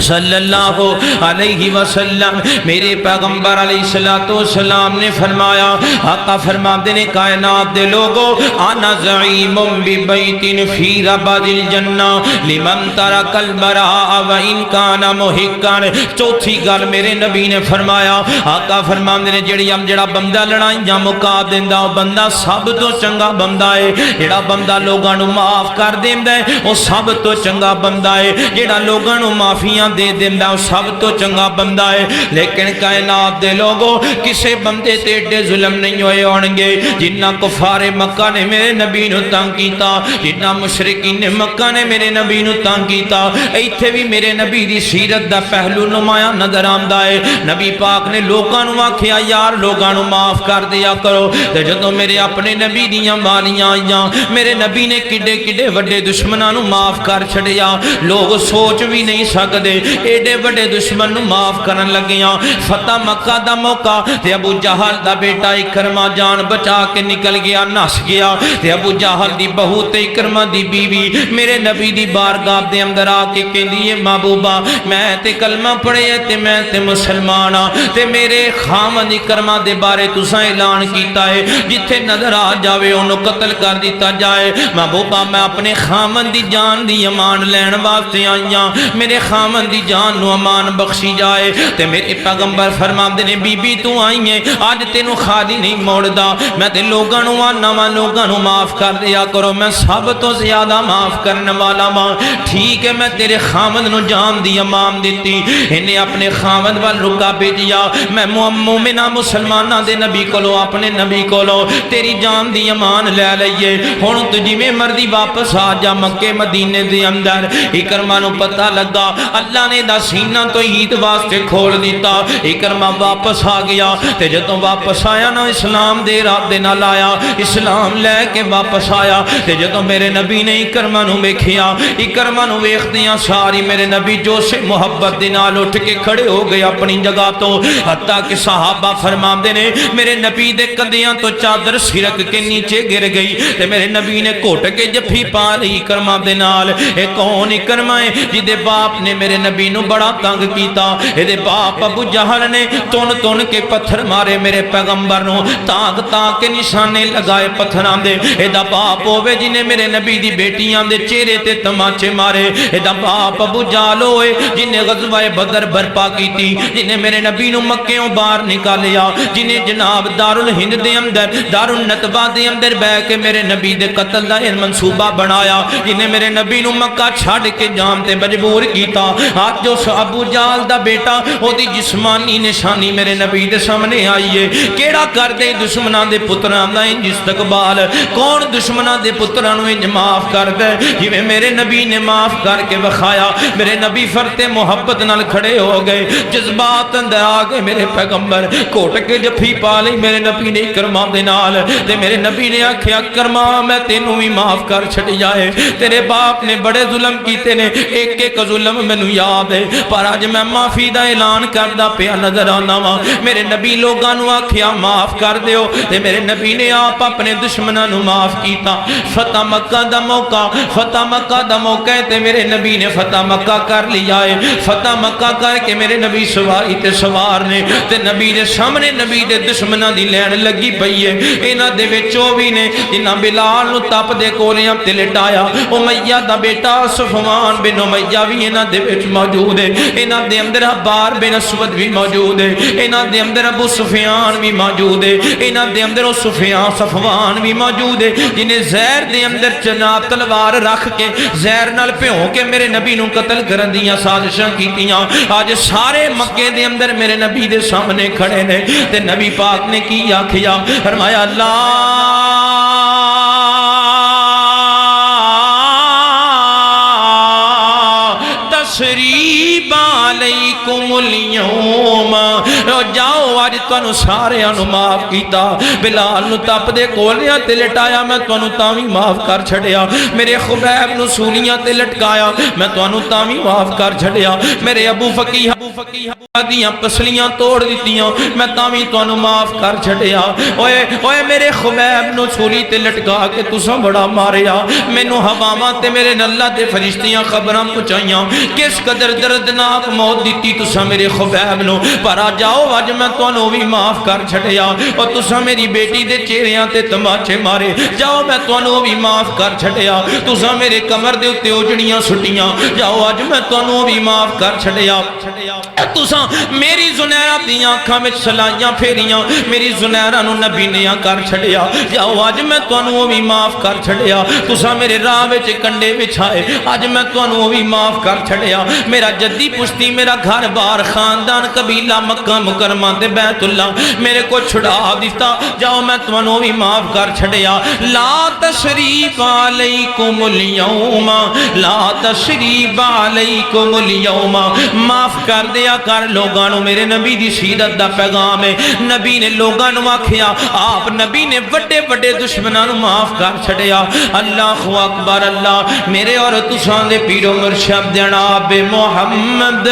A: صلی اللہ علیہ وسلم میرے پیغمبر علیہ السلام نے فرمایا، آقا فرماتے نے کائنات دے لوگو انا زعیم ببیت فی ربد الجنہ لمن ترک البراء وان کان محقا۔ چوتھی گل میرے نبی نے فرمایا، آقا فرماتے نے جڑا بندہ لڑائیاں مکا دیندا او بندہ سب تو چنگا بندہ ہے، جڑا بندہ لوگاں نو معاف کر دیندا ہے او سب تو چنگا بندہ ہے، جڑا لوگاں نو معافیاں معافیاں دے دینا سب تو چنگا بندہ ہے لیکن کائنات دے لوگوں کسے بندے تے ایڈے ظلم نہیں ہوئے ہونگے جنہ کفار مکہ نے میرے نبی نو تنگ کیتا جنہ مشرکین مکہ نے میرے نبی نو تنگ کیتا ایتھے بھی میرے نبی دی سیرت دا پہلو نمایاں نظر آندا ہے نبی پاک نے لوگاں نو آکھیا یار لوگاں نو معاف کر دیا کرو تے جدوں میرے اپنے نبی دیاں باریاں آئیاں میرے نبی نے کڈے کڈے وڈے دشمناں نو معاف کر چھڑیا لوگ سوچ بھی نہیں سکدے ایڈے وڈے دشمن نو معاف کرن لگیاں فتح مکہ دا موقع تے ابو جہل دا بیٹا اکرمہ جان بچا کے نکل گیا نس گیا تے ابو جہل دی بہو تے اکرمہ دی بیوی میرے نبی دی بارگاہ دے اندر آ کے کہندی ہے محبوبہ میں تے کلمہ پڑھے تے میں تے مسلمان ہاں تے میرے خامد اکرمہ دے بارے تساں اعلان کیتا ہے جتھے نظر آ جاوے انہوں قتل کر دیتا جائے محبوبہ میں اپنے خامد دی جان دی امان لین واسطے آئیاں میرے خامد دی جان نو امان بخشی جائے تے میرے پیغمبر فرماندے نے بی بی تو آئی ہیں آج تینوں خالی نہیں موڑدا میں تے لوگاں نو آنا وا لوگاں نو معاف کر دیا کرو میں سب تو زیادہ معاف کرنے والا ماں ٹھیک ہے میں تیرے خامد نو جان دی امان دیتی انہیں اپنے خامد وال رکا بھیجیا میں مومنہ مسلمانہ دے نبی کولو اپنے نبی کولو تیری جان دی امان لے لئیے ہن تو جی میں مردی واپس آ جا مکے مدینے دے اندر اکرمہ نو پتہ لگا اللہ نے دا سینہ تو عید واسطے کھول دیتا اکرمہ واپس آ گیا تے جدوں واپس آیا نا اسلام دے رابطے نال آیا اسلام لے کے واپس آیا تے جدوں میرے نبی نے اکرمہ نو ویکھیا اکرمہ نو ویکھدیاں ساری میرے نبی جو سے محبت دے نال اٹھ کے کھڑے ہو گئے اپنی جگہ تو حتیٰ کہ صحابہ فرماندے نے میرے نبی دے کندیاں تو چادر سرک کے نیچے گر گئی تے میرے نبی نے گھٹ کے جفی پا لی اکرمہ دے نال اے کون اکرمہ ہے جدے باپ نے میرے نبی نو بڑا تنگ کیتا اے دے باپ ابو جہل نے تون کے پتھر مارے میرے پیغمبر نو تاک کے نشانے لگائے پتھراں دے اے دا باپ ہوئے جنہیں میرے نبی دی بیٹیاں دے چہرے تے تماچے مارے اے دا باپ ابو جہل ہوئے جنہیں غزوہ بدر برپا کی تھی جنہیں میرے نبی نو مکیوں باہر نکالیا جنہیں جناب دارالہند دے اندر دارالنتبہ دے اندر بہ کے میرے نبی دے قتل دا منصوبہ بنایا جنہیں میرے نبی نو مکہ چھاڑ کے جان تے مجبور کیتا آج جو ابو جہل دا بیٹا او دی جسمانی نشانی میرے نبی دے سامنے آئیے کیڑا کر دے دشمناں دے پتراں دا انج استقبال کون دشمناں دے پتراں نو انج معاف کر دے جویں میرے نبی نے معاف کر کے وکھایا میرے نبی فرتے محبت نال کھڑے ہو گئے جذبات اندر آ گئے میرے پیغمبر گھٹ کے جفی پا لئی میرے نبی نے اکرمہ دے نال تے میرے نبی نے آکھیا اکرمہ میں تینوں بھی معاف کر چھڈیا ہے تیرے باپ نے بڑے ظلم کیتے نے ایک ایک ظلم مینوں یاد ہے پر اج میں معافی دا اعلان کردا پیا نظر آنا وا میرے نبی لوگاں نو آکھیا معاف کر دیو تے میرے نبی نے آپ اپنے دشمناں نو معاف کیتا فتح مکہ دا موقع تے میرے نبی نے فتح مکہ کر لیا ہے فتح مکہ کر کے میرے نبی سواری تے سوار نے تے نبی دے سامنے نبی دے دشمناں دی لین لگی پئی ہے انہاں دے وچوں بھی نے جنہاں بلال نو تپ دے کولیاں تے لٹایا امیہ دا بیٹا صفوان بن امیہ بھی انہاں دے وچ موجود ہے انہاں دے اندر حبار بن اسود بھی موجود ہے انہاں دے اندر ابو سفیان بھی موجود ہے انہاں دے اندر صفوان بھی موجود ہے جنہیں زہر دے اندر جناب تلوار رکھ کے زہر نال بھیو کے میرے نبی نو قتل کرن دیاں سازشاں کیتیاں آج سارے مکے دے اندر میرے نبی دے سامنے کھڑے نے تے نبی پاک نے کی آکھیا فرمایا اللہ تسریب علیکم اليوم جاؤ آج تانوں سارے انو معاف کیتا بلال نو تپ دے کولیاں تے لٹایا میں تانوں تاویں معاف کر چھڑیا میرے خبیب نو سولیاں تے لٹکایا میں تانوں تاویں معاف کر چھڑیا میرے ابو فقیہ دیاں پسلیاں توڑ دیتیاں میں تاویں تانوں معاف کر چھڑیا اوئے میرے خبیب نو سولی تے لٹکا کے تساں بڑا ماریا مینوں ہواواں تے میرے اللہ دے فرشتیاں خبراں پہنچائیاں کس قدر دردناک موت دیتی تساں میرے خبیب نو پر آ جاؤ اج میں تانوں بھی معاف کر چھڑیا اور تساں میری بیٹی دے چہریاں تے تماچے مارے جاؤ میں تانوں بھی معاف کر چھڑیا تساں میرے کمر دے اوتے اوجڑیاں سٹیاں جاؤ اج میں تانوں بھی معاف کر چھڑیا تساں میری زنیرہ دیاں آنکھاں میں سلائیاں پھیریاں میری زنیرہ نو نبی نے کر چھڑیا جاؤ آج میں تانوں وہ بھی معاف کر چھڑیا تسا میرے راہ وچ کنڈے بچھائے آج میں تانوں وہ بھی معاف کر چھڑیا میرا جدی پشتی میرا گھر بار خاندان قبیلہ مکہ مکرمہ تے بیت اللہ میرے کو چھڑا دیتا جاؤ میں تانوں بھی معاف کر چھڑیا لا تشریف علیکم اليوم لا تشریف علیکم اليوم معاف کر دیا کر لوگانو میرے نبی دی سیرت دا پیغام ہے نبی نے لوگانو آکھیا آپ نبی نے بڑے بڑے دشمنانو معاف کر چھڑیا اللہ اکبر اللہ میرے اور تساں دے پیر و مرشد جناب محمد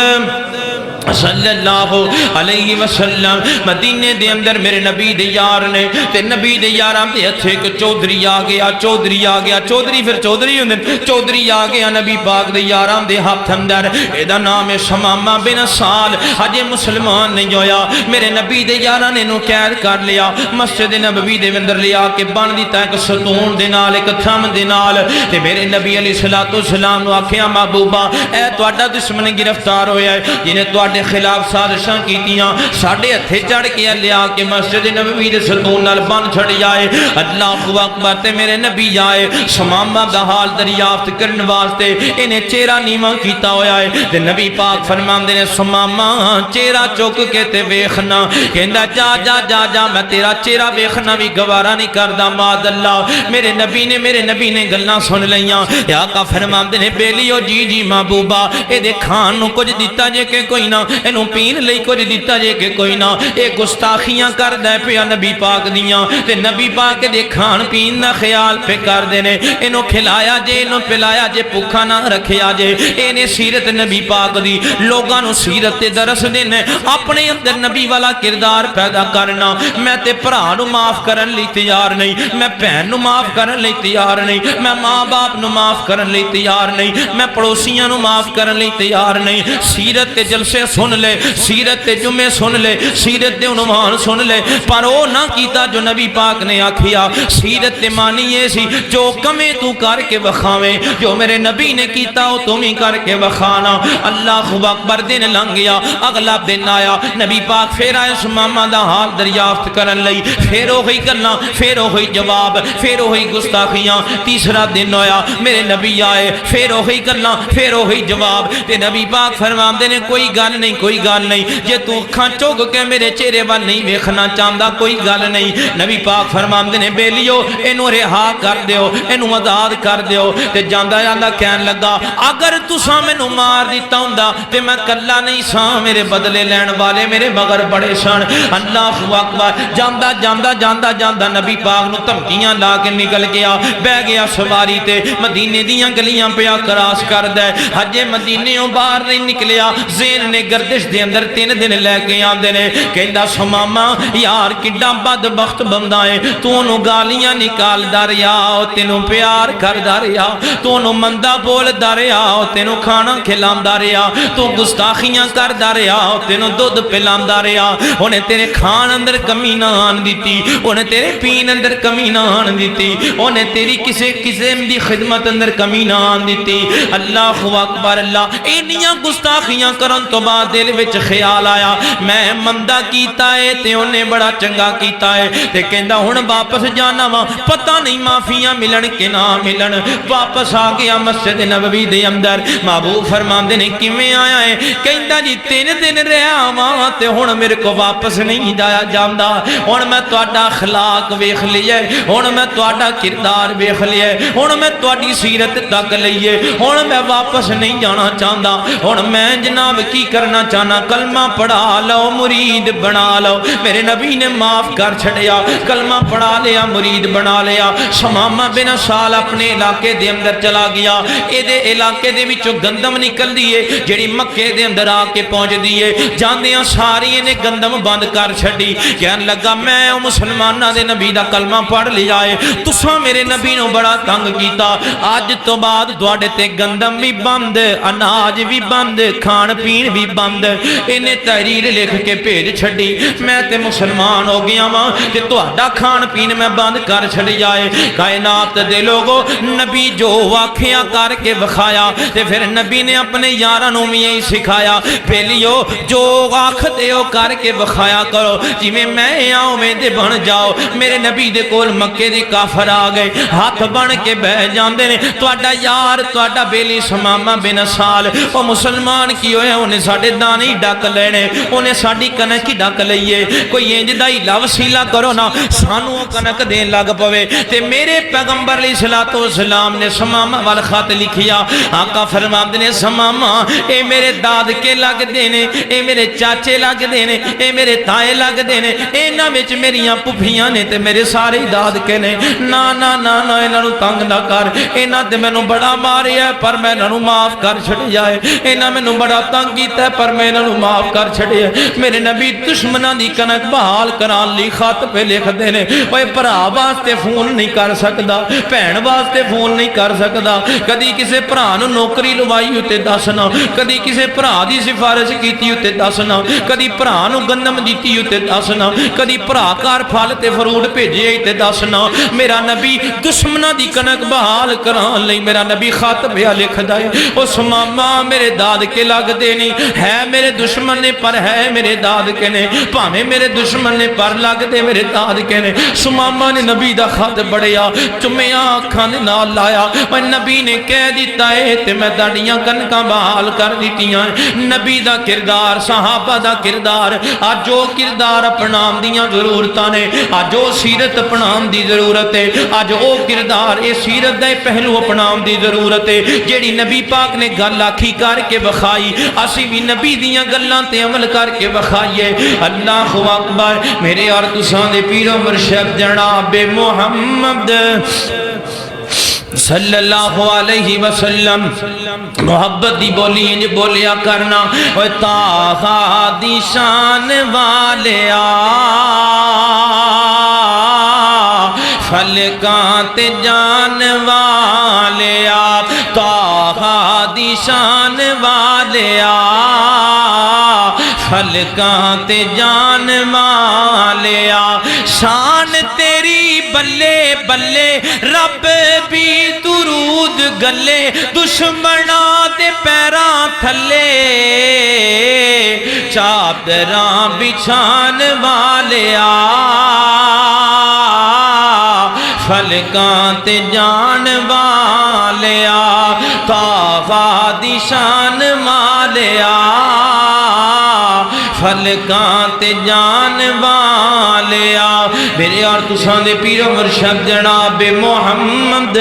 A: صلی اللہ علیہ وسلم مدینے دے اندر میرے نبی دے یار نے تے نبی دے یاراں دے ہتھے ایک چودھری آ گیا چودھری پھر چودھری ہوندے چودھری آ گیا نبی پاک دے یاراں دے ہاتھ اندر ایدا نام ہے شمامہ بن سال اجے مسلمان نہیں ہویا میرے نبی دے یاراں نے نو قید کر لیا مسجد نبوی دے اندر لیا کے بن دیتا ایک ستون دے نال ایک تھم دے نال تے میرے نبی علیہ الصلوۃ والسلام نو آکھیا محبوبہ اے تہاڈا دشمن گرفتار ہویا ہے جنے تہاڈے خلاف سازشاں کیتیاں ساڈے ہتھے چڑھ کے لیا کے مسجد نبوی دے ستون نال بن چھڑ جائے اللہ اکبر تے میرے نبی آئے شمامہ دا حال دریافت کرن واسطے انہیں چہرہ نیواں کیتا ہویا ہے تے نبی پاک فرماندے نے شمامہ چہرہ چک کے تے ویکھنا کہندا جا جا جا جا میں تیرا چہرہ ویکھنا بھی گوارا نہیں کردا ماد اللہ میرے نبی نے گلاں سن لیاں یا آقا فرماندے نے بیلیو جی جی محبوبہ اے دے کھان نو کچھ دتا جے کہ کوئی نہ انہوں پین لئی کچھ دیتا جے کہ کوئی نہ اے گستاخیاں کر دے پیا نبی پاک دیاں تے نبی پاک دے کھان پین نہ خیال پہ کر دینے انہوں کھلایا جے انہوں پلایا جے پکھا نہ رکھیا جے انہیں سیرت نبی پاک دی لوگاں نو سیرت درس دینے اپنے اندر نبی والا کردار پیدا کرنا میں تے پرا نو معاف کرن لی تیار نہیں میں بہن نو معاف کرن لی تیار نہیں میں ماں باپ نو معاف کرن لی تیار نہیں میں پڑوسیاں نو معاف کرن لی تیار نہیں سیرت تے جلسے سن لے سیرت تے جمعے سن لے سیرت تے عنوان سن لے پر او نہ کیتا جو نبی پاک نے آکھیا سیرت تے مانی یہ سی جو کمیں تو کر کے وکھاویں جو میرے نبی نے کیتا او تم ہی کر کے وکھانا اللہ اکبر دن لنگ گیا اگلا دن آیا نبی پاک پھر آئے شمامہ دا حال دریافت کرن لئی پھر ہوئی گلاں پھر ہوئی جواب پھر ہوئی گستاخیاں تیسرا دن ہویا میرے نبی آئے پھر ہوئی گلاں پھر ہوئی جواب تے نبی پاک فرماندے نے کوئی گل نہیں کوئی گل نہیں جے تو اکھاں چوک کے میرے چہرے وال نہیں ویکھنا چاہندا کوئی گل نہیں نبی پاک فرماندے نے بیلیو اینو رہا کر دیو اینو آزاد کر دیو تے جاندا جاندا کہن لگا اگر تساں مینوں مار دیتا ہوندا تے میں کلا نہیں ساں میرے بدلے لین والے میرے مگر بڑے سن اللہ اکبر جاندا جاندا جاندا جاندا نبی پاک نو دھمکیاں لا کے نکل گیا بہ گیا سواری تے مدینے دیاں گلیاں پیا کراس کردا ہے ہجے مدینےوں باہر نہیں نکلیا زین نے گردش دے اندر 3 دن لے کے آندے نے کہندا شمامہ یار کڈا بدبخت بندہ ہے تو انہوں گالیاں نکال داریا تینوں پیار کر داریا تو انہوں مندہ بول داریا تینوں کھانا کھلام داریا تو گستاخیاں کر داریا تینوں دودھ پلام داریا انہیں تیرے کھان اندر کمی نہ آن دیتی انہیں تیرے پین اندر کمی نہ آن دیتی انہیں تیری کسے دی خدمت اندر کمی نہ آن دیتی اللہ اکبر اللہ انیاں گستاخیاں کرن تو بعد دل وچ خیال آیا میں مندہ کیتا ہے تے انہیں بڑا چنگا کیتا ہے تے کہندا ہن واپس جانا وا پتہ نہیں معافیاں ملن کے نہ ملن واپس آ گیا مسجد نبوی دے اندر محبوب فرماندے نے کیویں آیا ہے کہندا جی 3 دن رہیا وا تے ہن میرے کو واپس نہیں جایا جاندا ہن میں تہاڈا اخلاق ویکھ لیا ہن میں تہاڈا کردار ویکھ لیا ہن میں تہاڈی سیرت تک لئیے ہن میں واپس نہیں جانا چاہندا ہن میں جناب کی کرنا چاہنا کلمہ پڑھا لو مرید بنا لو میرے نبی نے معاف کر چھڑیا کلمہ پڑھا لیا مرید بنا لیا شمامہ بن سال اپنے علاقے دے اندر چلا گیا اے دے علاقے دے وچوں گندم نکل دیئے جڑی مکے دے اندر آ کے پہنچ دیئے جاندیاں ساری نے گندم بند کر چھڑی کہن لگا میں مسلمانہ دے نبی دا کلمہ پڑھ لیا ہے تساں میرے نبی نو بڑا تنگ کیتا آج تو بعد دوڑے تے گندم بھی بند اناج بھی بند کھان پین بھی بند انہیں تحریر لکھ کے بھیج چھڈی میں تے مسلمان ہو گیا ماں کہ تہاڈا کھان پین میں بند کر چھڑ جائے کائنات دے لوگو نبی جو واقعہ کر کے بخایا تے پھر نبی نے اپنے یاراں نوں بھی یہی سکھایا پہلیو جو آکھدے ہو کر کے بخایا کرو جی میں آؤں میں دے بن جاؤ میرے نبی دے کول مکے دے کافر آ گئے ہاتھ بن کے بہ جاندے نے تہاڈا یار تہاڈا بیلی سمامہ بن سال او مسلمان کی ہوئے انہیں ساڑھے دانی ڈاک لینے انہیں ساڑھی کنک کی ڈاک لئیے کوئی انج دا ہی وسیلہ کرو نا سانو کنک دین لگ پوے تے میرے پیغمبر علیہ السلام نے سمامہ والخط لکھیا آقا فرماتے نے سمامہ اے میرے داد کے لگ دینے اے میرے چاچے لگ دینے اے میرے تائے لگ دینے اے نا وچ میریاں پپھیاں نے تے میرے سارے داد کے نے نا نا نا نا انہاں نوں تنگ نہ کر انہاں تے مینوں بڑا ماریا ہے پر میں انہاں نوں معاف کر چھڑ جائے انہاں مینوں بڑا تنگ کیتا ہے پر میں انہاں نوں معاف کر چھڑے میرے نبی دشمناں دی کنک بحال کران لی خط پہ لکھ دینے اوے بھرا واسطے فون نہیں کر سکدا بہن واسطے فون نہیں کر سکدا کدی کسے بھرا نوں نوکری لوائی ہوتے دسنا کدی کسے بھرا دی سفارش کیتی ہوتے دسنا کدی بھرا نوں گندم دتی ہوتے دسنا کدی بھرا کار پھل تے فروٹ بھیجے ہوتے دسنا میرا نبی دشمناں دی کنک بحال کران لئی میرا نبی خط پہ لکھدا ہے او سماما میرے داد کے لگ دینی ہے میرے دشمن نے پر ہے میرے داد کے نے پاویں میرے دشمن نے پر لگ دے میرے داد کے نے سماما نے نبی دا خط بڑھیا چمیاں آنکھاں دے نال لایا میں نبی نے کہہ دیتا ہے تے میں تہاڈیاں کنکاں بحال کر دتیاں نبی دا کردار صحابہ دا کردار آج جو کردار اپنام دیاں ضرورتاں نے آج جو سیرت اپنام دی ضرورت ہے آج او کردار اے سیرت دا پہلو اپنام دی ضرورت ہے جیڑی نبی پاک نے گل آکھی کر کے بخائی اسی بھی نبی دیاں گلاں تے عمل کر کے بخائیے اللہ اکبر میرے اور تساں دے پیر و مرشد جناب محمد صلی اللہ علیہ وسلم محبت دی بولی انج بولیا کرنا اوے طاہا دی شان والیا فلکاں تے جان والیا طاہا دی شان والیا فلکاں تے جان والیا شان تیری بلے بلے رب بھی درود گلے دشمناں دے پیراں تھلے چادراں بچھان والیا فلکاں تے جان والیا طاہا دی شان والیا فلکاں تے جان والیا میرے اور تساں دے پیر و مرشد جناب محمد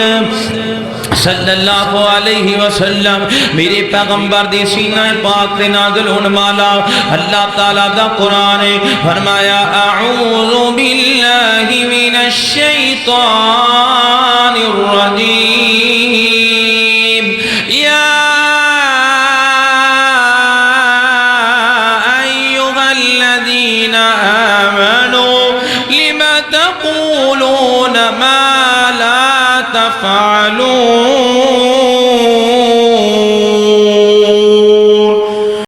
A: صلی اللہ علیہ وسلم میرے پیغمبر دی سینہ پاک تے نازل ہون والا اللہ تعالیٰ دا قرآن فرمایا اعوذ باللہ من الشیطان الرجیم یا تقولون ما لا تفعلون